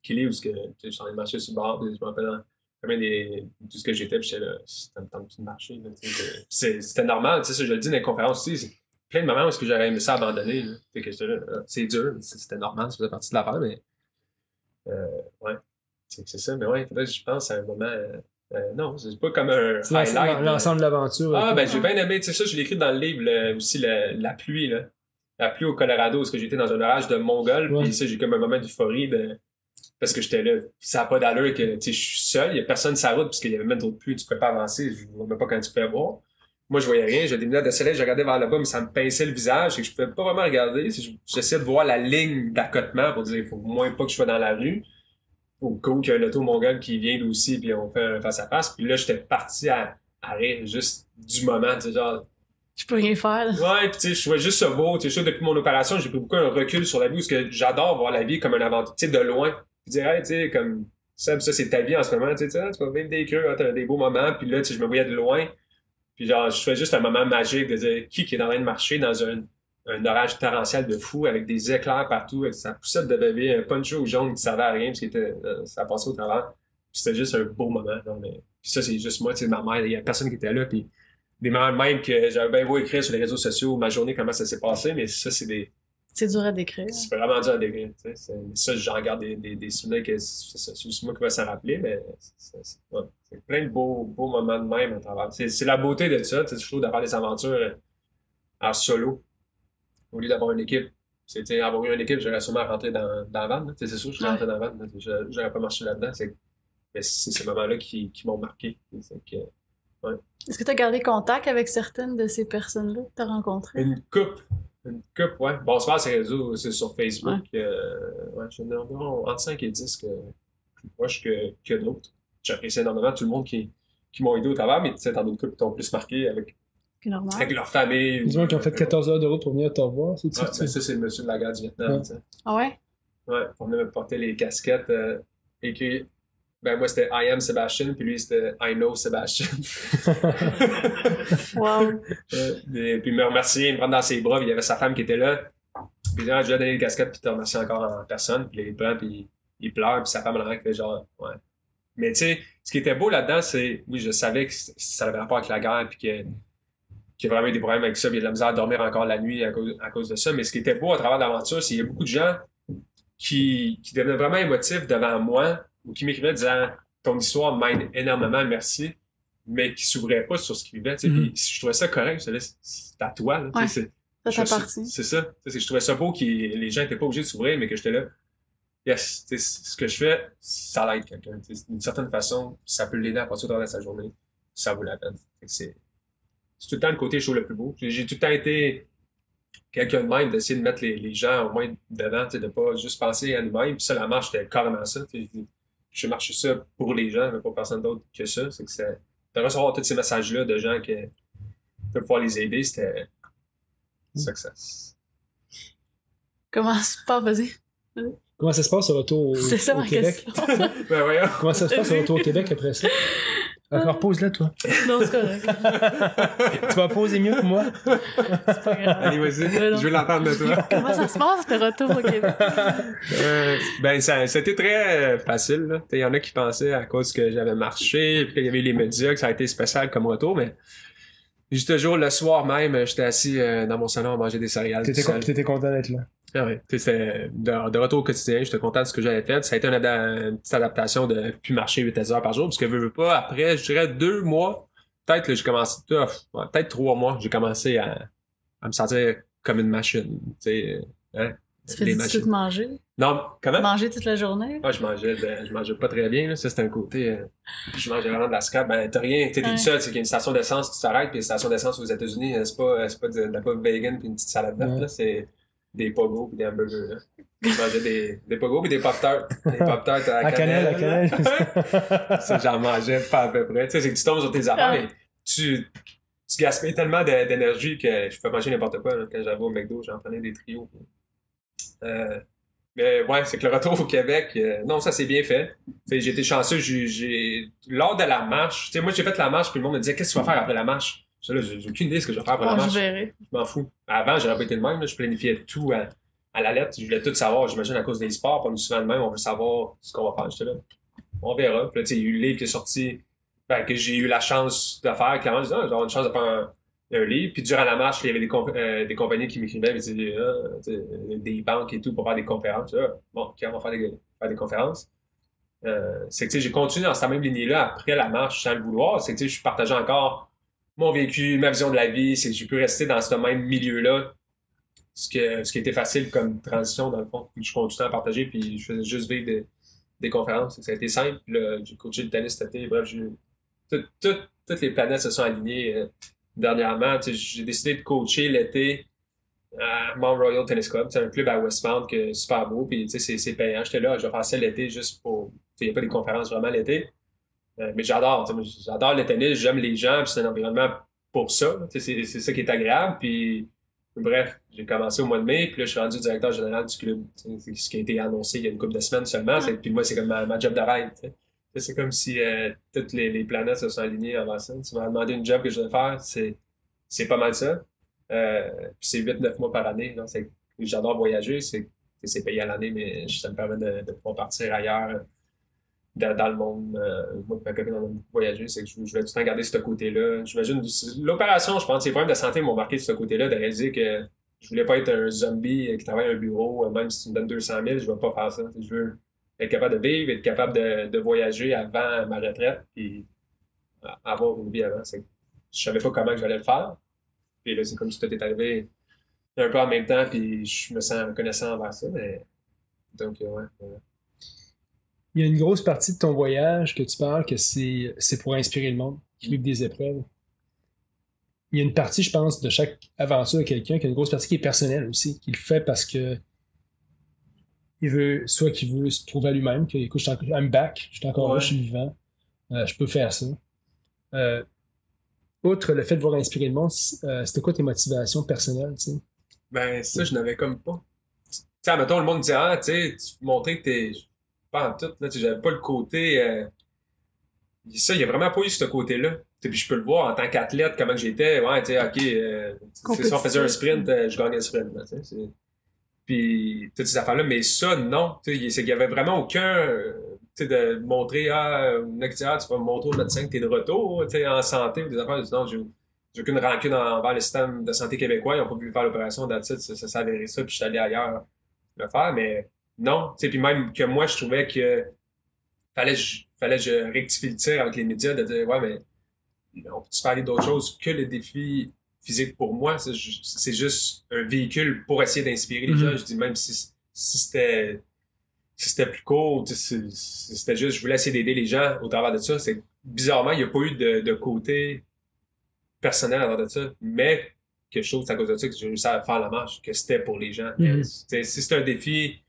clés où je suis en train de marcher sur le bord. Je me rappelle tout ce que j'étais, puis j'étais là, c'était le temps de marcher. C'était normal, tu sais, je le dis dans les conférences aussi. C'est plein de moments où j'aurais aimé ça abandonner. Fait que j'étais là, c'est dur, c'était normal, ça faisait partie de l'affaire, mais ouais, c'est ça. Mais ouais, faudrait que je pense à un moment. Non, c'est pas comme un highlight. L'ensemble de l'aventure. Ah, ben j'ai bien aimé, tu sais, ça, je l'ai écrit dans le livre, aussi la pluie, là. La pluie au Colorado, parce que j'étais dans un orage de Mongol, puis ça, j'ai comme un moment d'euphorie parce que j'étais là. Ça n'a pas d'allure que, tu sais, je suis seul, il y a personne sur la route, parce qu'il y avait même trop de pluie, tu pouvais pas avancer, je ne vois même pas quand tu pouvais voir. Moi, je voyais rien, j'avais des lunettes de soleil, je regardais vers là-bas, mais ça me pinçait le visage, et que je pouvais pas vraiment regarder. J'essayais de voir la ligne d'accotement pour dire, il faut au moins pas que je sois dans la rue. Au cas où qu'il y a un auto mongol qui vient lui aussi, puis on fait un face-à-face. Puis là, j'étais parti à rire juste du moment, tu sais, genre... Je peux rien faire, là. Ouais, puis tu sais, je trouvais juste ça beau. Tu sais, depuis mon opération, j'ai pris beaucoup un recul sur la vie, parce que j'adore voir la vie comme un aventure, tu sais, de loin. Puis dire, hey, tu sais, comme... Ça, c'est ta vie en ce moment, tu sais, tu vas vivre des creux, t'as des beaux moments, puis là, tu sais, je me voyais de loin. Puis genre, je trouvais juste un moment magique de dire, qui est en train de marcher dans un orage torrentiel de fou avec des éclairs partout, avec sa poussette de bébé, un poncho jaune qui servait à rien parce que ça passait au travers. C'était juste un beau moment. Puis ça, c'est juste moi, tu sais, ma mère, il y a personne qui était là. Puis des moments même que j'avais bien beau écrire sur les réseaux sociaux, ma journée, comment ça s'est passé, mais ça, c'est dur à décrire. C'est vraiment dur à décrire. Ça, j'en garde des souvenirs que c'est juste moi qui va s'en rappeler, mais c'est plein de beaux moments de même à travers. C'est la beauté de ça, je trouve, d'avoir des aventures en solo. Au lieu d'avoir une équipe, c'était avoir eu une équipe, j'aurais sûrement rentré dans la van. C'est sûr, je suis rentré dans la van. J'aurais pas marché là-dedans. Mais c'est ces moments-là qui m'ont marqué. Est-ce que tu as gardé contact avec certaines de ces personnes-là que tu as rencontrées? Une couple, ouais. Bon, c'est pas sur les réseaux, c'est sur Facebook. J'en ai environ entre 5 et 10 plus proches que d'autres. J'apprécie énormément tout le monde qui m'ont aidé au travers, mais tu sais, t'en as une couple qui t'ont plus marqué avec leur famille. Dis-moi qu'ils ont fait 14 heures de route pour venir te revoir, c'est ça? Ça, c'est le monsieur de la guerre du Vietnam. Ah ouais? Ouais, on venait me porter les casquettes écrites. Ben, moi, c'était I am Sebastian, puis lui, c'était I know Sebastian. Wow. Puis il me remerciait, il me prend dans ses bras, puis il y avait sa femme qui était là. Puis là, je lui ai donné les casquettes, puis il te remercie encore en personne, puis il prend, puis il pleure, puis sa femme, elle fait genre, ouais. Mais tu sais, ce qui était beau là-dedans, c'est, oui, je savais que ça avait rapport avec la guerre, puis qu'il y a vraiment eu des problèmes avec ça, puis il y a de la misère à dormir encore la nuit à cause de ça. Mais ce qui était beau à travers l'aventure, c'est qu'il y a beaucoup de gens qui devenaient vraiment émotifs devant moi, ou qui m'écrivaient disant « Ton histoire m'aide énormément, merci », mais qui s'ouvraient pas sur ce qu'ils vivaient. Puis je trouvais ça correct, c'est à toi. Là, ouais, ça t'appartient. C'est ça. Je trouvais ça beau que les gens n'étaient pas obligés de s'ouvrir, mais que j'étais là. Yes, ce que je fais, ça l'aide quelqu'un. D'une certaine façon, ça peut l'aider à passer au travers de sa journée. Ça vaut la peine. C'est tout le temps le côté chaud le plus beau. J'ai tout le temps été quelqu'un de même, d'essayer de mettre les gens au moins dedans, de pas juste penser à nous-mêmes. Puis ça, la marche, c'était carrément ça. Je marche ça pour les gens, mais pas personne d'autre que ça. C'est que de recevoir tous ces messages-là de gens qui peuvent pouvoir les aider, c'était ça que ça. Comment ça se passe, vas-y? Comment ça se passe au retour au Québec? Ben voyons. Comment ça se passe au retour au Québec après ça? Encore pose-la, toi. Non, c'est correct. Tu vas poser mieux que moi? C'est pas grave. Allez, vas-y. Je veux l'entendre de toi. Comment ça se passe, ce retour au Québec? Ben, c'était très facile. Il y en a qui pensaient à cause que j'avais marché, puis il y avait les médias, que ça a été spécial comme retour, mais juste toujours le soir même, j'étais assis dans mon salon à manger des céréales. T'étais content d'être là? Ah oui, c'était de retour au quotidien, j'étais content de ce que j'avais fait. Ça a été une petite adaptation de plus marcher 8 heures par jour, parce que veux pas, après, je dirais 2 mois, peut-être là, j'ai commencé, peut-être 3 mois, j'ai commencé à me sentir comme une machine, tu sais, hein? Tu faisais tout manger? Non, comment? Manger toute la journée? Ah, je mangeais pas très bien, là. Ça, c'était un côté, je mangeais vraiment de la scrap. Ben, t'as rien, t'es tout seul, c'est qu'il y a une station d'essence, tu t'arrêtes, puis une station d'essence aux États-Unis, c'est pas de la pomme vegan puis une petite salade verte, là, c'est des pogos puis des hamburgers, là. Je mangeais des pogos puis des pop-tarts. Des pop-tarts à la cannelle. Ça, j'en mangeais pas à peu près. Tu sais, c'est que tu tombes sur tes affaires, mais tu gaspilles tellement d'énergie que je peux manger n'importe quoi, là. Quand j'avais au McDo, j'en prenais des trios. Mais ouais, c'est que le retour au Québec, non, ça s'est bien fait. T'sais, j'ai été chanceux, lors de la marche, moi j'ai fait la marche, puis le monde me disait qu'est-ce que tu vas faire après la marche? J'ai aucune idée de ce que je vais faire après la marche. Je m'en fous. Avant, j'aurais pas été de même, là, je planifiais tout à la lettre, je voulais tout savoir, j'imagine à cause des sports, comme souvent de même, on veut savoir ce qu'on va faire. J'étais là, on verra. Puis là, il y a eu le livre qui est sorti, que j'ai eu la chance de faire, clairement, je disais, j'ai une chance de faire un livre, puis durant la marche, il y avait des compagnies qui m'écrivaient, ils disaient, des banques et tout pour faire des conférences. Bon, OK, on va faire des conférences. C'est que j'ai continué dans cette même lignée-là après la marche sans le vouloir. C'est que je partageais encore mon vécu, ma vision de la vie. C'est que j'ai pu rester dans ce même milieu-là. Ce qui a été facile comme transition, dans le fond. Puis je continuais à partager, puis je faisais juste vivre des conférences. Ça a été simple. Puis là, j'ai coaché le tennis cet été. Bref, toutes les planètes se sont alignées. Dernièrement, j'ai décidé de coacher l'été à Mount Royal Tennis Club. C'est un club à Westmount qui est super beau, puis c'est payant. J'étais là, je vais faire ça l'été juste pour... Il n'y a pas des conférences vraiment l'été. Mais j'adore le tennis, j'aime les gens, puis c'est un environnement pour ça. C'est ça qui est agréable. Puis bref, j'ai commencé au mois de mai, puis là, je suis rendu directeur général du club. C'est ce qui a été annoncé il y a une couple de semaines seulement. Puis moi, c'est comme ma job de rêve. C'est comme si toutes les planètes se sont alignées avant ça. Tu m'as demandé une job que je vais faire, c'est pas mal ça. Puis c'est 8-9 mois par année. J'adore voyager, c'est payé à l'année, mais ça me permet de pouvoir partir ailleurs dans le monde. Moi et ma copine, on a beaucoup voyagé, c'est que je vais tout le temps garder ce côté-là. J'imagine, l'opération, je pense, les problèmes de santé m'ont marqué de ce côté-là, de réaliser que je voulais pas être un zombie qui travaille à un bureau, même si tu me donnes 200 000, je vais pas faire ça. Je veux être capable de vivre, être capable de voyager avant ma retraite, puis avoir une vie avant. Je savais pas comment j'allais le faire. Puis là, c'est comme si tout est arrivé un peu en même temps, puis je me sens reconnaissant envers ça. Mais... Donc, ouais. Il y a une grosse partie de ton voyage que tu parles que c'est pour inspirer le monde, qui vivent des épreuves. Il y a une partie, je pense, de chaque aventure de quelqu'un, qui a une grosse partie qui est personnelle aussi, qui le fait parce que qu'il veut se prouver à lui-même, que écoute, I'm back, je suis encore là, je suis vivant, je peux faire ça. Outre le fait de voir inspirer le monde, c'était quoi tes motivations personnelles, tu sais? Ben, ça, je n'avais comme pas. Tu sais, mettons, le monde disait, tu sais, tu montrais que t'es. Pas en tout, là, j'avais pas le côté. Ça, il n'y a vraiment pas eu ce côté-là. Puis je peux le voir en tant qu'athlète, comment j'étais. Ouais, tu sais, OK, si on faisait un sprint, je gagnais le sprint. Là, puis toutes ces affaires-là, mais ça, non. C'est qu'il y avait vraiment aucun. De montrer, tu vas me montrer au médecin que t'es de retour, en santé, ou des affaires. Non, j'ai aucune rancune envers le système de santé québécois. Ils n'ont pas voulu faire l'opération d'habitude, ça s'est avéré ça, puis je suis allé ailleurs le faire, mais non. Puis même que moi, je trouvais que fallait que je rectifie le tir avec les médias, de dire, ouais, mais on peut-tu parler d'autre chose que le défi physique pour moi? C'est juste un véhicule pour essayer d'inspirer les gens. Je dis, même si c'était plus court, c'était juste, je voulais essayer d'aider les gens au travers de ça. Bizarrement, il n'y a pas eu de côté personnel avant de ça, mais que je trouve que c'est à cause de ça que j'ai réussi à faire la marche, que c'était pour les gens. Si c'était un défi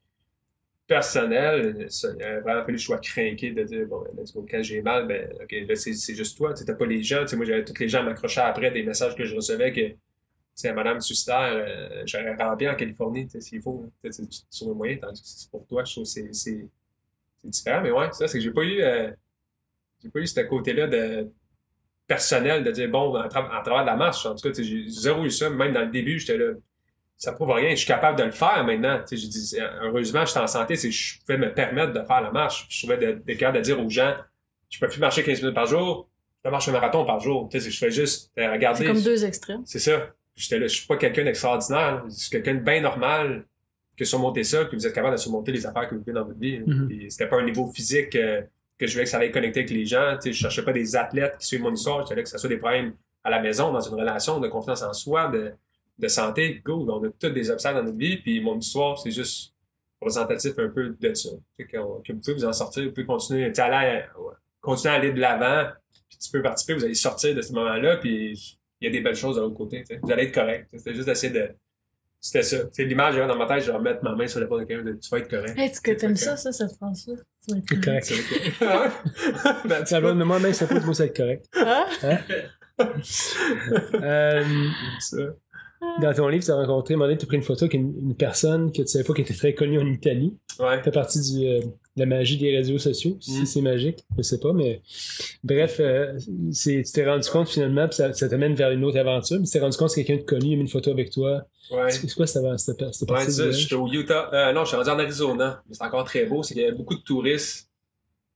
personnel, il a vraiment fallu que je sois craqué de dire, bon, let's go, quand j'ai mal, ben, OK, là, c'est juste toi, t'as pas les gens. Moi, j'avais tous les gens m'accrochaient après des messages que je recevais que, Madame Suster, j'aurais rempli en Californie, s'il faut. Tu sur le moyen, tandis que c'est pour toi, je trouve que c'est différent. Mais ouais, ça, c'est que j'ai pas eu ce côté-là de personnel de dire, bon, en travers de la marche, en tout cas, j'ai zéro eu ça. Même dans le début, j'étais là, ça prouve rien, je suis capable de le faire maintenant. Je dis, heureusement, je suis en santé, je pouvais me permettre de faire la marche. Je trouvais d'être capable de dire aux gens, je peux plus marcher 15 minutes par jour, je peux marcher un marathon par jour. Je fais juste regarder. C'est comme deux extrêmes. C'est ça. J'étais là, je suis pas quelqu'un d'extraordinaire, je suis quelqu'un de bien normal qui a surmonté ça, puis vous êtes capable de surmonter les affaires que vous vivez dans votre vie. Puis c'était pas un niveau physique que je voulais que ça allait connecter avec les gens. Je cherchais pas des athlètes qui suivent mon histoire, je voulais que ça soit des problèmes à la maison, dans une relation de confiance en soi, de santé, go, on a tous des obstacles dans notre vie, puis mon histoire, c'est juste représentatif un peu de ça. Que vous pouvez vous en sortir, vous pouvez continuer à aller de l'avant, puis tu peux participer, vous allez sortir de ce moment-là, puis il y a des belles choses de l'autre côté. T'sais. Vous allez être correct. C'était juste d'essayer de... C'était ça. T'sais, l'image, dans ma tête, je vais remettre ma main sur l'épaule de quelqu'un, tu vas être correct. Hey, tu t'aimes ça, cette phrase-là? Tu vas être correct. Ben, moi-même, ça peut être ça être correct. Ça. Dans ton livre, tu as rencontré, à un moment donné, tu as pris une photo avec une personne que tu savais pas qui était très connue en Italie. Ouais. Tu fais partie de la magie des réseaux sociaux, si c'est magique, je sais pas, mais bref, tu t'es rendu compte finalement, puis ça t'amène vers une autre aventure, puis tu t'es rendu compte que quelqu'un de connu a mis une photo avec toi. Ouais. C'est quoi cette partie? Ouais, j'étais au Utah. Non, je suis rendu en Arizona, mais c'est encore très beau, c'est qu'il y avait beaucoup de touristes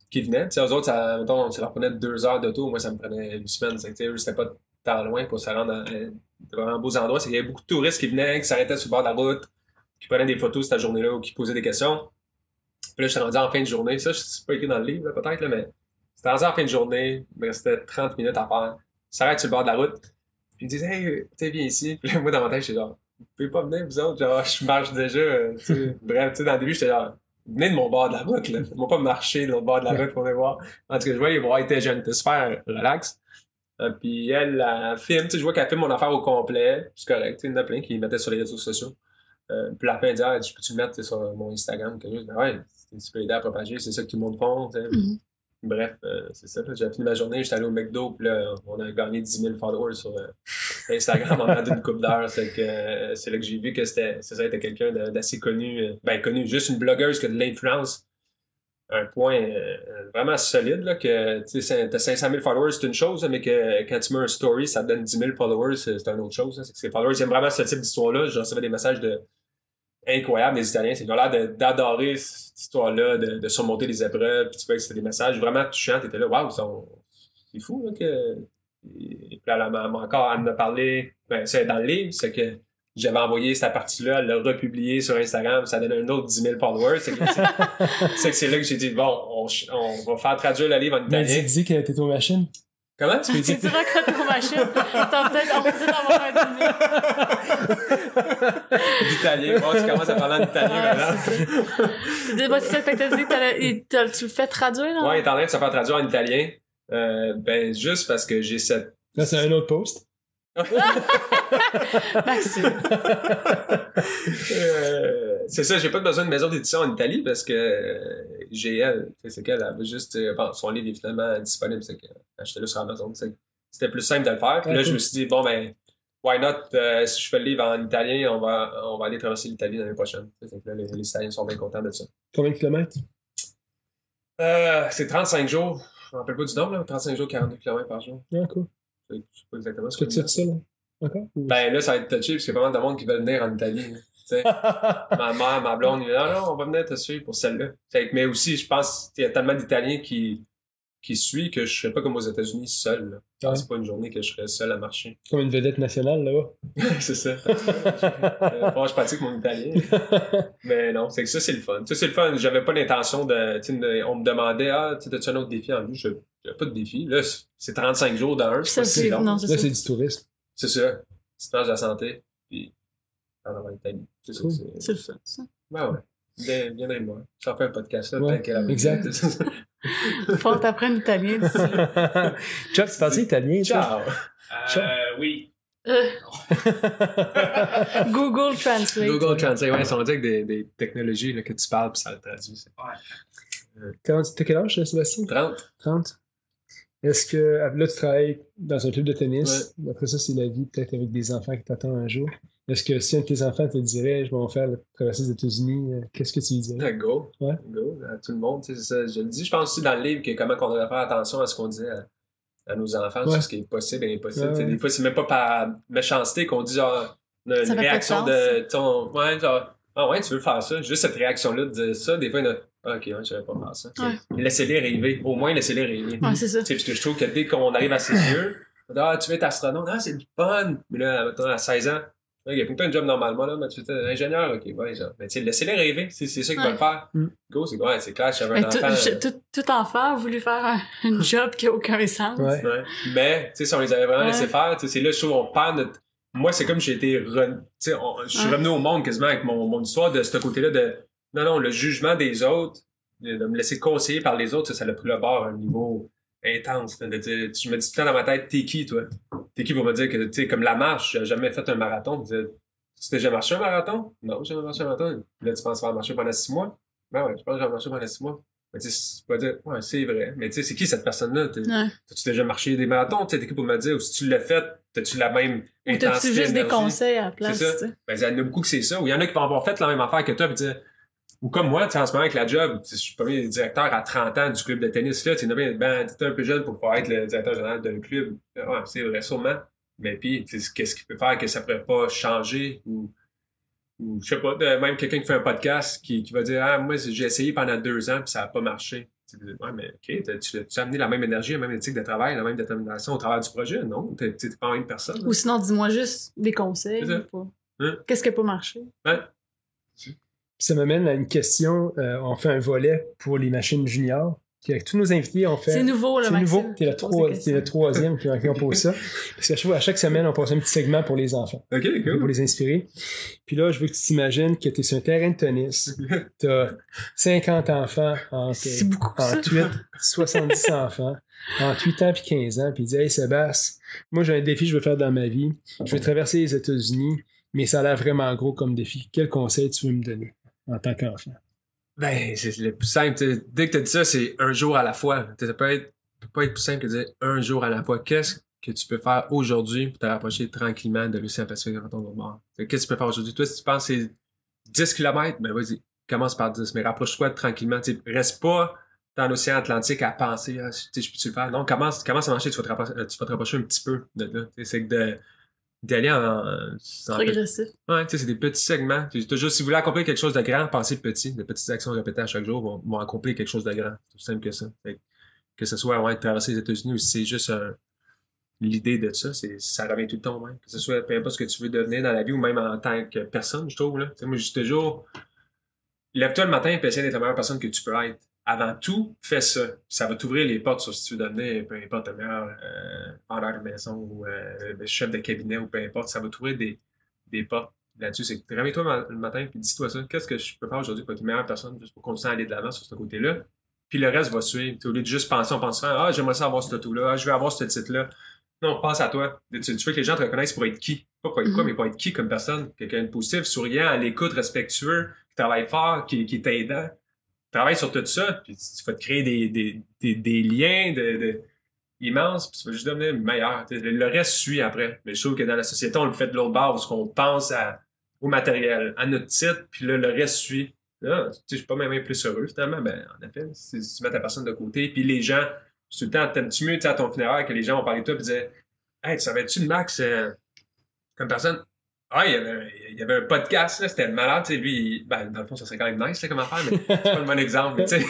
qui venaient. T'sais, eux autres, ça leur prenait 2 heures d'auto, moi ça me prenait 1 semaine. C'était pas tant loin pour se rendre dans vraiment beaux endroits. C'est qu'il y avait beaucoup de touristes qui venaient, qui s'arrêtaient sur le bord de la route, qui prenaient des photos cette journée-là ou qui posaient des questions. Puis là, je suis rendu en fin de journée. Ça, c'est pas écrit dans le livre, là, peut-être, là, mais c'était rendu en fin de journée. Il me restait 30 minutes à faire. Je s'arrête sur le bord de la route. Puis ils me disent, hey, viens ici. Puis là, moi, dans ma tête, j'étais genre, vous pouvez pas venir, vous autres. Genre, je marche déjà. Bref, tu sais, dans le début, j'étais genre, venez de mon bord de la route, là. Ils m'ont pas marché de l'autre bord de la route pour venir voir. En tout cas, je voyais, ils étaient jeunes, c'était super relax. Puis elle filme, tu sais, je vois qu'elle filme mon affaire au complet. C'est correct, il y en a plein qui mettaient sur les réseaux sociaux. Puis la fin, elle dit, je peux-tu le mettre sur mon Instagram? Je dis, ouais, tu peux aider à propager, c'est ça que tout le monde fait. Bref, c'est ça. J'ai fini ma journée, j'étais allé au McDo, puis là, on a gagné 10 000 followers sur Instagram en moins d'une couple d'heures. C'est là que j'ai vu que c'était quelqu'un d'assez connu. Connu, juste une blogueuse qui a de l'influence. Un point vraiment solide, là, que t'as 500 000 followers, c'est une chose, mais que quand tu mets un story, ça te donne 10 000 followers, c'est une autre chose. Hein. C'est que ces followers, ils aiment vraiment ce type d'histoire-là. Je recevais des messages incroyables des Italiens. Ils ont l'air d'adorer cette histoire-là, de surmonter les épreuves. Puis tu vois que c'était des messages vraiment touchants. T'étais là, waouh, c'est fou, là, que. Et puis elle m'a encore parlé, c'est dans le livre, c'est que j'avais envoyé cette partie-là, elle l'a republié sur Instagram, ça donne un autre 10 000 followers. C'est là que j'ai dit, bon, on va faire traduire le livre en italien. Mais tu dis que t'es aux machines? Comment? Tu diras que t'es aux machines. On peut peut-être avoir un dîner. D'italien. Bon, tu commences à parler en italien maintenant. Tu dis, c'est ça, fait que t'as dit que tu le fais traduire, là? Ouais, il est en train de se faire traduire en italien. Juste parce que j'ai cette... Là, c'est un autre post. Maxime. C'est ça, j'ai pas besoin de maison d'édition en Italie parce que j'ai elle. C'est qu'elle avait juste. Bon, son livre est finalement disponible, c'est que achetez-le sur Amazon. C'était plus simple de le faire. Puis là, je me suis dit, bon, ben, why not? Si je fais le livre en italien, on va aller traverser l'Italie l'année prochaine. C'est que là, les Italiens sont bien contents de ça. Combien de kilomètres? C'est 35 jours. Je me rappelle pas du nombre, là. 35 jours, 42 km par jour. Ah, cool. Je sais pas exactement ce que tu fais ça, là? Encore? Ben là, ça va être touché parce qu'il y a pas mal de monde qui veut venir en Italie. Ma mère, ma blonde, ils disent, non, on va venir te suivre pour celle-là. Mais aussi, je pense qu'il y a tellement d'Italiens qui suivent que je serais pas comme aux États-Unis seul. C'est pas une journée que je serais seul à marcher. Comme une vedette nationale, là-bas. C'est ça. Je pratique mon italien. Mais non, c'est que ça, c'est le fun. Ça, c'est le fun. J'avais pas l'intention de. On me demandait, t'as-tu un autre défi en vue? J'avais pas de défi. Là, c'est 35 jours d'un. C'est long. Là, c'est du tourisme. C'est ça. Tu te manges de la santé. Puis, en Italie. C'est le fun, ça. Ben ouais. Viendrez moi. J'en fais un podcast là. Ouais, exact. Faut que t'apprennes l'italien d'ici. Chuck, tu parles italien? Ciao. Oui. Google Translate. Google Translate, ouais, ça veut dire que des technologies là, que tu parles puis ça le traduit. T'as quel âge, Sébastien? 30. Est-ce que là, tu travailles dans un club de tennis? Ouais. Après ça, c'est la vie peut-être avec des enfants qui t'attendent un jour. Est-ce que si un de tes enfants te dirait, je vais en faire traverser les États-Unis, qu'est-ce que tu lui dirais? Go. Ouais. Go. À tout le monde. C'est ça. Je le dis, je pense aussi dans le livre que comment on devrait faire attention à ce qu'on disait à nos enfants, sur ce qui est possible et impossible. Ouais. Des fois, c'est même pas par méchanceté qu'on dit on a une réaction de tu veux faire ça. Juste cette réaction-là de dire ça, des fois, il y en a OK, je vais pas faire ça. Ouais. Laissez-les rêver. Au moins, laissez-les rêver. Ouais, c'est ça. Parce que je trouve que dès qu'on arrive à ses yeux, tu veux être astronaute, c'est du fun. Mais là, à 16 ans, il y a plein de jobs normalement, là, mais tu es ingénieur, OK, ouais, genre. Mais tu sais, laissez-les rêver, c'est ça qu'ils veulent faire. Go, c'est quoi? C'est clair, j'avais un enfant. Tout enfant a voulu faire un job qui n'a aucun sens. Ouais. Mais, tu sais, si on les avait vraiment laissé faire, c'est là, je trouve, on perd moi, c'est comme j'ai été... je suis revenu au monde quasiment avec mon histoire de ce côté-là de... Non, le jugement des autres, de me laisser conseiller par les autres, ça l'a pris le bord à un niveau intense. Je me dis tout le temps dans ma tête, t'es qui, toi? T'es qui pour me dire que, tu sais, comme la marche, j'ai jamais fait un marathon. Tu t'es déjà marché un marathon? Non, j'ai jamais marché un marathon. Là, tu penses faire marcher pendant 6 mois? Ben ouais, je pense que j'ai marché pendant 6 mois. Mais tu sais, tu vas dire, ouais, c'est vrai. Mais tu sais, c'est qui cette personne-là? T'as-tu déjà marché des marathons? T'es qui pour me dire? Ou si tu l'as fait, t'as-tu la même intensité? Ou t'as-tu juste des conseils à la place? C'est ça. Ben, il y en a beaucoup que c'est ça. Ou il y en a qui vont avoir fait la même affaire que toi, puis dire, ou comme moi, tu sais, en ce moment avec la job, je suis premier directeur à 30 ans du club de tennis, là, tu sais, t'es un peu jeune pour pouvoir être le directeur général d'un club. Ouais, c'est vrai, sûrement. Mais puis, qu'est-ce qui peut faire que ça pourrait pas changer? Ou je sais pas, même quelqu'un qui fait un podcast qui va dire, ah, moi, j'ai essayé pendant 2 ans puis ça a pas marché. Ouais, mais OK, tu as amené la même énergie, la même éthique de travail, la même détermination au travers du projet? Non, t'es pas la même personne. Ou sinon, dis-moi juste des conseils. Qu'est-ce qui n'a pas marché? Ouais. Ça m'amène à une question. On fait un volet pour les machines juniors. Puis avec tous nos invités, on fait... C'est nouveau, là, Maxime. C'est nouveau. T'es le troisième qui pose ça. Parce qu'à chaque semaine, on pose un petit segment pour les enfants. OK, cool. Pour les inspirer. Puis là, je veux que tu t'imagines que t'es sur un terrain de tennis. T'as 50 enfants c'est beaucoup, ça. 70 enfants, entre 8 ans puis 15 ans. Puis il dit, hey Sébastien, moi j'ai un défi que je veux faire dans ma vie. Je veux traverser les États-Unis, mais ça a l'air vraiment gros comme défi. Quel conseil tu veux me donner en tant qu'enfant? Ben, c'est le plus simple. Dès que tu as dit ça, c'est un jour à la fois. Ça peut pas être plus simple que de dire un jour à la fois. Qu'est-ce que tu peux faire aujourd'hui pour te rapprocher tranquillement de réussir à passer dans ton bord? Qu'est-ce que tu peux faire aujourd'hui? Toi, si tu penses que c'est 10 km, ben vas-y, commence par 10, mais rapproche-toi tranquillement. T'sais, reste pas dans l'océan Atlantique à penser, je peux-tu le faire? Non, commence à marcher, tu vas te rapprocher un petit peu de là. C'est d'aller en progressif. Ouais, tu sais, c'est des petits segments. Toujours, si vous voulez accomplir quelque chose de grand, pensez petit. De petites actions répétées à chaque jour vont accomplir quelque chose de grand. C'est aussi simple que ça. Que ce soit traverser les États-Unis ou si c'est juste l'idée de ça, ça revient tout le temps. Que ce soit peu importe ce que tu veux devenir dans la vie ou même en tant que personne, je trouve. Là. Moi, je dis toujours, lève-toi le matin et essaie d'être la meilleure personne que tu peux être. Avant tout, fais ça. Ça va t'ouvrir les portes sur si tu veux devenir, peu importe, le meilleur vendeur de maison ou chef de cabinet ou peu importe. Ça va t'ouvrir des portes là-dessus. C'est que réveille-toi le matin et dis-toi ça. Qu'est-ce que je peux faire aujourd'hui pour être une meilleure personne juste pour continuer à aller de l'avant sur ce côté-là? Puis le reste va suivre. Au lieu de juste penser, on pense souvent, j'aimerais ça avoir ce tatou-là, je vais avoir ce titre-là. Non, pense à toi. Tu veux que les gens te reconnaissent pour être qui? Pas pour être quoi, mais pour être qui comme personne? Quelqu'un de positif, souriant, à l'écoute, respectueux, qui travaille fort, qui est aidant. Travaille sur tout ça, puis tu vas te créer des liens immenses, puis tu vas juste devenir meilleur. Le reste suit après. Mais je trouve que dans la société, on le fait de l'autre bord, parce qu'on pense au matériel, à notre titre, puis là, le reste suit. Là, je suis pas même plus heureux, finalement. Ben, en effet, si tu mets ta personne de côté, puis les gens, tout le temps, t'aimes-tu mieux à ton funéraire que les gens vont parler de toi, puis dire, hey, tu savais-tu le Max comme personne? Ah, il y avait un podcast, là, c'était malade, tu sais, lui, dans le fond, ça serait quand même nice, là, comme affaire, mais c'est pas le bon exemple, tu sais.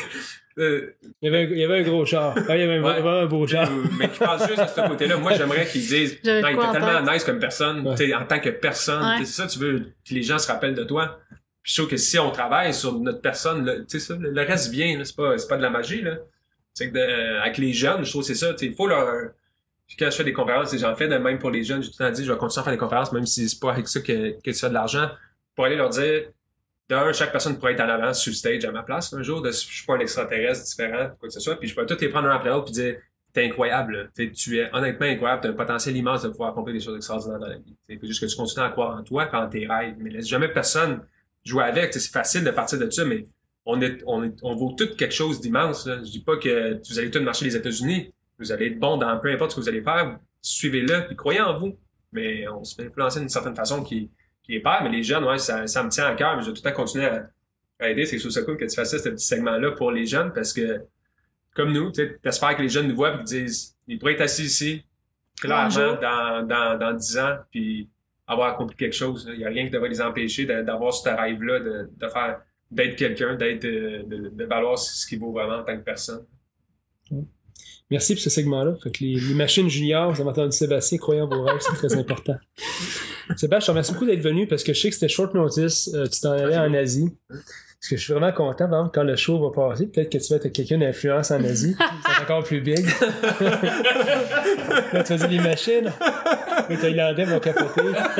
Il y avait un gros char. Il y avait vraiment un beau char. Mais qui passe juste de ce côté-là. Moi, j'aimerais qu'ils disent, non, il était tellement nice comme personne, tu sais, en tant que personne. C'est ça, tu veux que les gens se rappellent de toi. Puis je trouve que si on travaille sur notre personne, tu sais, ça, le reste vient, là, c'est pas de la magie, là. Tu sais, avec les jeunes, je trouve que c'est ça, tu sais, il faut leur... Quand je fais des conférences, j'en fais de même pour les jeunes, j'ai tout le temps dit, je vais continuer à faire des conférences, même si c'est pas avec ça que tu fais de l'argent, pour aller leur dire, chaque personne pourrait être en avant sur le stage à ma place un jour, je suis pas un extraterrestre différent, quoi que ce soit, puis je peux tous les prendre un après l'autre puis dire, t'es incroyable, tu es honnêtement incroyable, t'as un potentiel immense de pouvoir accomplir des choses extraordinaires dans la vie. Il faut juste que tu continues à croire en toi, en tes rêves, mais laisse jamais personne jouer avec, c'est facile de partir de ça, mais on vaut tous quelque chose d'immense, là. Je dis pas que vous allez tous marcher les États-Unis. Vous allez être bon dans peu importe ce que vous allez faire, suivez-le, puis croyez en vous. Mais on se fait influencer d'une certaine façon qui est peur, mais les jeunes, ouais, ça me tient à cœur, mais je vais tout le temps continuer à aider. C'est ça cool que tu fasses ce petit segment-là pour les jeunes, parce que, comme nous, tu sais, t'espères que les jeunes nous voient et disent, ils pourraient être assis ici, clairement, dans 10 ans, puis avoir accompli quelque chose. Il n'y a rien qui devrait les empêcher d'avoir ce rêve-là, d'être quelqu'un, de valoir ce qu'il vaut vraiment en tant que personne. Merci pour ce segment-là. Fait que les machines juniors, vous avez entendu Sébastien, croyez en vos rêves, c'est très important. Sébastien, je te remercie beaucoup d'être venu parce que je sais que c'était short notice. Tu t'en allais en Asie. Parce que je suis vraiment content, par exemple, quand le show va passer, peut-être que tu vas être quelqu'un d'influence en Asie. C'est encore plus big. Là, tu vas dire les machines. Les Thaïlandais vont capoter. Là,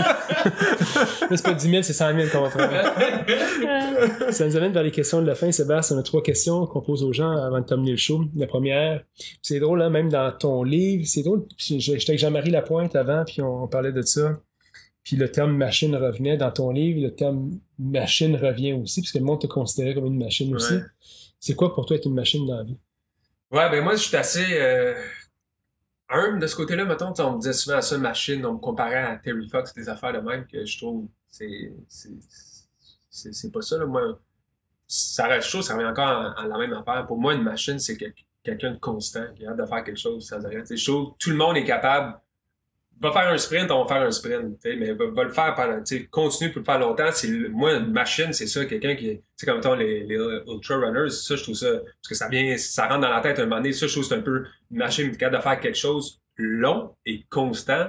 c'est pas 10 000, c'est 100 000 qu'on va faire. Ça nous amène vers les questions de la fin, Sébastien. On a 3 questions qu'on pose aux gens avant de terminer le show. La première, c'est drôle, hein, même dans ton livre, c'est drôle. J'étais avec Jean-Marie Lapointe avant, puis on parlait de ça. Puis le terme machine revenait dans ton livre, le terme machine revient aussi, puisque le monde te considérait comme une machine aussi. Ouais. C'est quoi pour toi être une machine dans la vie? Ouais, ben moi, je suis assez humble de ce côté-là. Mettons, on me disait souvent à ça, machine, on me comparait à Terry Fox, des affaires de même que je trouve c'est pas ça, là. Moi, ça reste chaud, ça revient encore à la même affaire. Pour moi, une machine, c'est quelqu'un de constant, qui a hâte de faire quelque chose sans arrêt. C'est chaud, tout le monde est capable. Va faire un sprint, on va faire un sprint, mais va le faire pendant, continue pour le faire longtemps. Moi, une machine, c'est ça, quelqu'un qui, comme mettons, les ultra runners, ça, je trouve ça, parce que ça rentre dans la tête un moment donné, ça, je trouve que c'est un peu une machine qui est capable de faire quelque chose long et constant.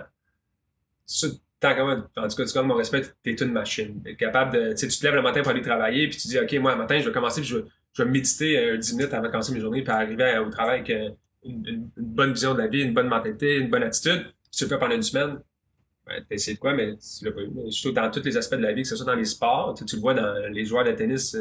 Ça, en tout cas, tu gagnes mon respect, t'es une machine. T'es capable de, tu te lèves le matin pour aller travailler, puis tu dis, OK, moi, le matin, je vais commencer, puis je vais méditer 10 minutes avant de commencer mes journées, puis arriver au travail avec une bonne vision de la vie, une bonne mentalité, une bonne attitude. Si tu le fais pendant une semaine, ben, t'as essayé de quoi, mais tu l'as pas eu. Je trouve dans tous les aspects de la vie, que ce soit dans les sports, tu le vois dans les joueurs de tennis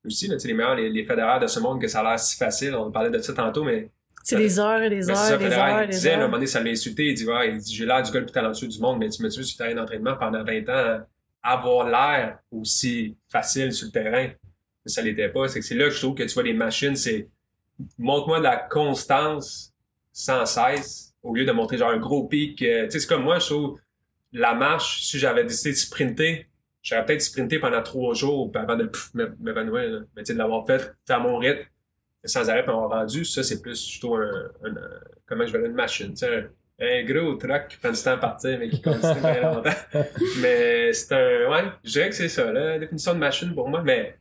aussi, là, les meilleurs, les fédéraires de ce monde, que ça a l'air si facile. On parlait de ça tantôt, mais. C'est des heures et des heures, des heures, des heures. À un moment donné, ça l'a insulté. Il dit, j'ai l'air du gars le plus talentueux du monde, mais tu me tues sur le terrain d'entraînement pendant 20 ans, avoir l'air aussi facile sur le terrain. Ça l'était pas. C'est là que je trouve que tu vois les machines, c'est montre-moi de la constance sans cesse. Au lieu de montrer genre un gros pic, tu sais, c'est comme moi, je trouve, la marche, si j'avais décidé de sprinter, j'aurais peut-être sprinté pendant 3 jours avant de m'évanouir, mais tu sais, de l'avoir fait à mon rythme, sans arrêt, puis m'avoir rendu, ça, c'est plus, je trouve, comment je vais dire, une machine, tu sais, un gros truck qui prend du temps à partir, mais qui continue bien longtemps. Mais c'est je dirais que c'est ça, la définition de machine pour moi, mais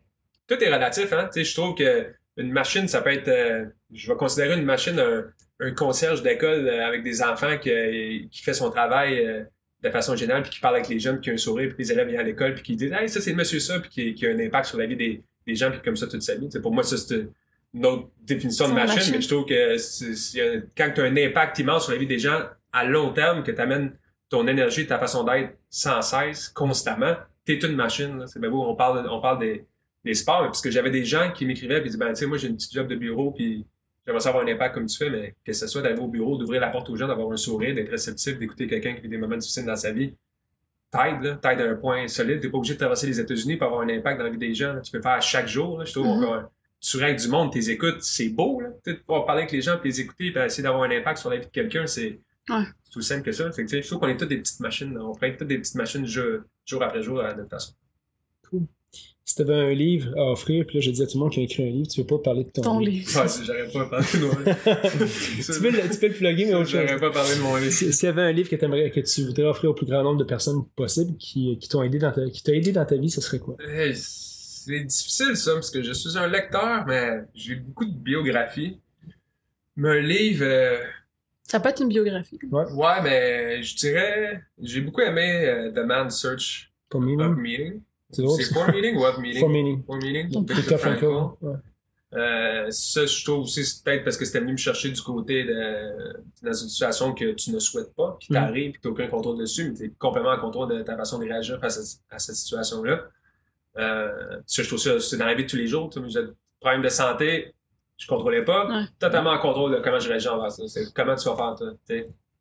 tout est relatif, hein, tu sais, je trouve que une machine, ça peut être, je vais considérer une machine un concierge d'école avec des enfants qui fait son travail de façon générale, puis qui parle avec les jeunes, puis qui a un sourire, puis les élèves viennent à l'école, puis qui disent « Hey, ça, c'est le monsieur ça », puis qui a un impact sur la vie des gens, puis comme ça toute sa vie. T'sais, pour moi, ça, c'est une autre définition de machine, mais je trouve que quand tu as un impact immense sur la vie des gens à long terme, que tu amènes ton énergie, ta façon d'être sans cesse, constamment, t'es une machine. C'est bien beau, on parle des sports, parce que j'avais des gens qui m'écrivaient, puis ils disaient « Ben, tu sais, moi, j'ai une petite job de bureau, puis j'aimerais savoir un impact comme tu fais, mais que ce soit d'arriver au bureau, d'ouvrir la porte aux gens, d'avoir un sourire, d'être réceptif, d'écouter quelqu'un qui vit des moments difficiles dans sa vie, t'aide à un point solide. T'es pas obligé de traverser les États-Unis pour avoir un impact dans la vie des gens. Là. Tu peux le faire chaque jour. Là. Je trouve tu règles du monde, t'es écoutes, c'est beau. Là. Tu pouvoir parler avec les gens, puis les écouter, puis essayer d'avoir un impact sur la vie de quelqu'un, c'est tout simple que ça. Je trouve qu'on est toutes des petites machines. Là. On peut être toutes des petites machines jour après jour à notre façon. Cool. Si tu avais un livre à offrir, puis là, je disais à tout le monde qui a écrit un livre, tu veux pas parler de ton livre. Ouais, j'aurais pas parlé de mon livre. tu peux le plugger, mais autre chose. J'aurais pas parlé de mon livre. S'il y avait un livre que tu voudrais offrir au plus grand nombre de personnes possible, qui t'a aidé dans ta vie, ce serait quoi? C'est difficile, ça, parce que je suis un lecteur, mais j'ai beaucoup de biographies. Mais un livre... Ça peut être une biographie. Ouais, mais je dirais... J'ai beaucoup aimé The Man's Search of Meaning. C'est For Meaning ou Of Meaning? For Meaning. For Meaning. Viktor Frankl. Ouais. Ça, je trouve aussi, c'est peut-être parce que c'était venu me chercher du côté dans une situation que tu ne souhaites pas, puis t'arrives, puis t'as aucun contrôle dessus, mais t'es complètement en contrôle de ta façon de réagir face à cette situation-là. Je trouve ça, c'est dans la vie de tous les jours. J'ai des problèmes de santé, je contrôlais pas. Totalement en contrôle de comment je réagis envers ça. C'est comment tu vas faire, toi.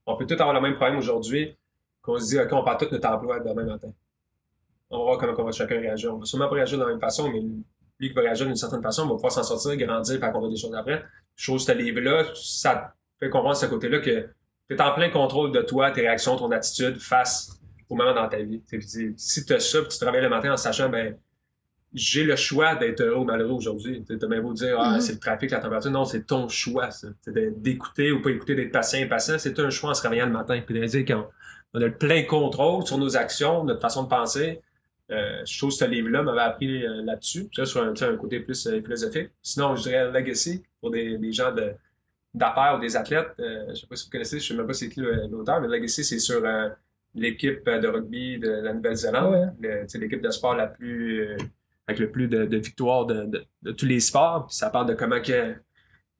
On peut tous avoir le même problème aujourd'hui, qu'on se dit, OK, on part tout notre emploi demain matin. On va voir comment on va chacun réagir. On va sûrement pas réagir de la même façon, mais lui qui va réagir d'une certaine façon, on va pouvoir s'en sortir, grandir, puis accomplir des choses après. Chose, ce livre-là, ça fait comprendre ce côté-là que tu es en plein contrôle de toi, tes réactions, ton attitude face au moment dans ta vie. Si tu as ça, puis tu travailles le matin en sachant, ben, j'ai le choix d'être heureux ou malheureux aujourd'hui. Tu as bien beau dire, c'est le trafic, la température. Non, c'est ton choix, ça. C'est d'écouter ou pas écouter, d'être patient, impatient. C'est un choix en se réveillant le matin. Puis de dire qu'on a le plein contrôle sur nos actions, notre façon de penser. Je trouve que ce livre-là m'avait appris là-dessus. Ça, sur un côté plus philosophique. Sinon, je dirais Legacy pour des gens d'affaires ou des athlètes. Je sais pas si vous connaissez, je sais même pas c'est qui l'auteur, mais Legacy, c'est sur l'équipe de rugby de la Nouvelle-Zélande. L'équipe de sport avec le plus de victoires de tous les sports. Puis ça parle de comment que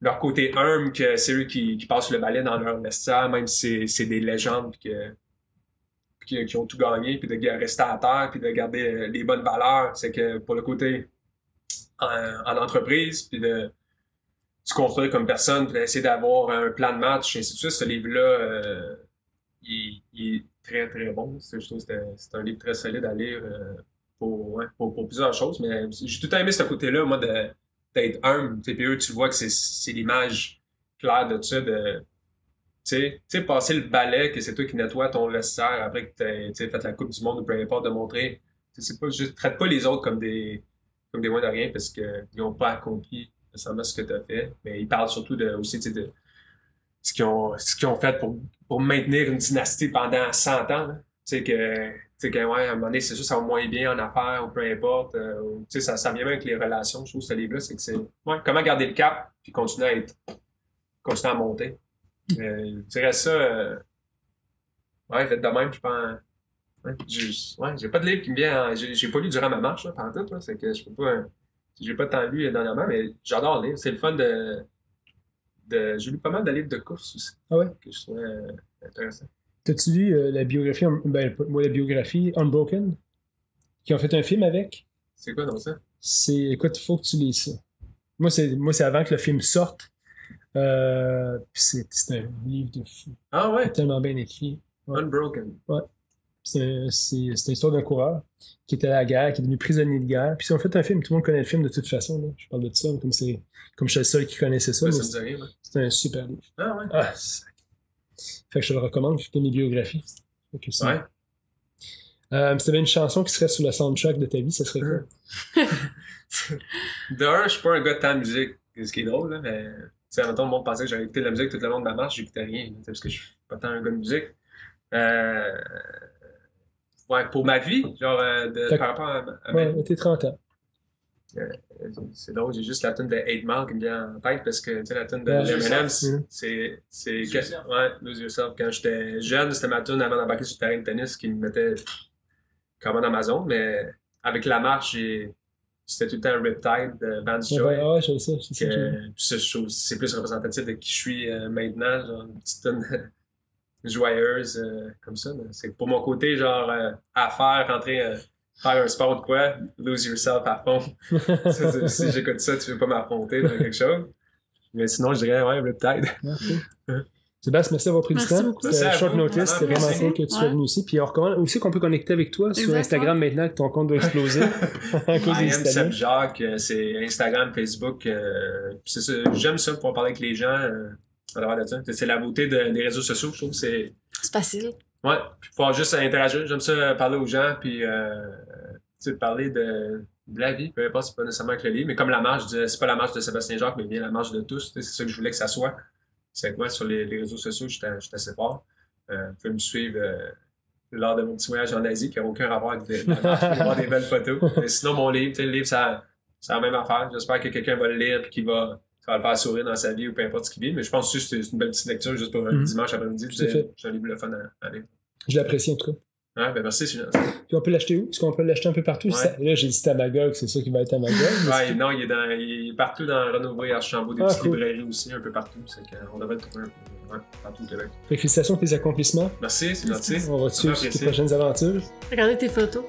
leur côté humble, que c'est eux qui passent le balai dans leur vestiaire, même si c'est des légendes, puis que puis qui ont tout gagné, puis de rester à terre, puis de garder les bonnes valeurs. C'est que pour le côté en entreprise, puis de se construire comme personne, puis d'essayer d'avoir un plan de match, et ainsi de suite, ce livre-là, il est très, très bon. Je trouve que c'est un livre très solide à lire pour plusieurs choses, mais j'ai tout aimé ce côté-là, moi, d'être humble. Puis eux, tu vois que c'est l'image claire de ça, de tu sais, passer le balai, que c'est toi qui nettoie ton vestiaire après que tu fait la Coupe du Monde ou peu importe, de montrer. C'est pas juste, traite pas les autres comme des moins de rien parce qu'ils n'ont pas accompli nécessairement ce que tu as fait. Mais ils parlent surtout aussi de ce qu'ils ont fait pour maintenir une dynastie pendant 100 ans. Tu sais, ouais, à un moment donné, c'est sûr, ça va moins bien en affaires ou peu importe. Tu sais, ça vient même avec les relations. Je trouve ce livre-là, c'est que c'est comment garder le cap puis continuer à monter. Je dirais ça. Ouais, faites de même, je pense. Ouais, j'ai pas de livre qui me vient. J'ai pas lu durant ma marche, là, pendant tout. C'est que je peux pas. J'ai pas tant lu dernièrement, mais j'adore lire. C'est le fun j'ai lu pas mal de livres de course aussi. Ah ouais? Que je trouvais intéressant. T'as-tu lu la biographie Unbroken? Qui ont fait un film avec? C'est quoi donc ça? Écoute, il faut que tu lises ça. Moi, c'est avant que le film sorte. C'est un livre de fou. Ah ouais? C'est tellement bien écrit. Ouais. Unbroken. Ouais. C'est l'histoire d'un coureur qui était à la guerre, qui est devenu prisonnier de guerre. Puis si on fait un film, tout le monde connaît le film de toute façon. Là. Je parle de ça, comme je suis le seul qui connaissait ça. Ouais, ça me dit rien, ouais. C'est un super livre. Ah ouais? Ah, fait que je te le recommande, c'est mes biographies. Ouais. Si t'avais une chanson qui serait sur le soundtrack de ta vie, ça serait quoi? Je suis pas un gars de tant de musique, ce qui est drôle, là, mais tu sais, tout le monde pensait que j'allais écouter de la musique tout le long de ma marche, j'écoutais rien, parce que je suis pas tant un gars de musique. Ouais, pour ma vie, genre, par rapport à ma vie. T'es 30 ans. C'est drôle, j'ai juste la tune de 8 Mile qui me vient en tête parce que, tu sais, la tune de M&M's, c'est Lose Yourself. Quand j'étais jeune, c'était ma tune avant d'embarquer sur le terrain de tennis qui me mettait comment dans ma zone, mais avec la marche, c'était tout le temps un Riptide de Vance Joy. Ouais, je sais ça. C'est plus représentatif de qui je suis maintenant, genre une petite tune joyeuse comme ça. C'est pour mon côté, genre, à faire un sport de quoi, lose yourself à fond. Si j'écoute ça, tu veux pas m'affronter dans quelque chose. Mais sinon, je dirais, ouais, Riptide. Sébastien, merci d'avoir pris du temps. C'était short notice, c'était vraiment cool que tu sois venu aussi. Puis on recommande aussi qu'on peut connecter avec toi sur Instagram maintenant que ton compte doit exploser. Seb Jacques, c'est Instagram, Facebook. C'est ça, j'aime ça pour parler avec les gens. C'est la beauté des réseaux sociaux, je trouve. C'est facile. Ouais, puis pouvoir juste interagir. J'aime ça parler aux gens, puis parler de la vie, peu importe, c'est pas nécessairement avec le livre, mais comme la marche, c'est pas la marche de Sébastien Jacques, mais bien la marche de tous. C'est ça que je voulais que ça soit. C'est que moi, sur les réseaux sociaux, j'étais assez fort. Vous pouvez me suivre lors de mon petit voyage en Asie, qui n'a aucun rapport avec la marche, pour voir des belles photos. Mais sinon, mon livre, le livre, c'est la même affaire. J'espère que quelqu'un va le lire et ça va le faire sourire dans sa vie ou peu importe ce qu'il vit. Mais je pense que c'est une belle petite lecture juste pour un dimanche après-midi. C'est un livre le fun à lire. Je l'apprécie en tout cas. Ah, ben merci, c'est gentil. Puis on peut l'acheter où? Est-ce qu'on peut l'acheter un peu partout? Ouais. Là, j'ai dit c'était à Magog, c'est ça qui va être à Magog. Ouais, non, il est partout dans Renouveau, Archambault, des petites librairies aussi, un peu partout. C'est qu'on devrait le trouver un peu partout au Québec. Félicitations pour tes accomplissements. Merci, c'est gentil. On va te suivre sur tes prochaines aventures. Regardez tes photos.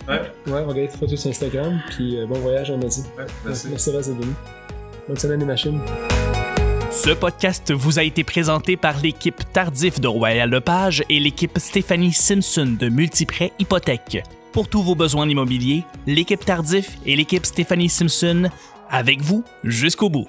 Ouais, regardez tes photos sur Instagram, puis bon voyage en Asie. Ouais, merci. Merci d'être venu. Bonne semaine des machines. Ce podcast vous a été présenté par l'équipe Tardif de Royal Lepage et l'équipe Stéphanie Simpson de Multiprêt Hypothèque. Pour tous vos besoins immobiliers, l'équipe Tardif et l'équipe Stéphanie Simpson, avec vous jusqu'au bout.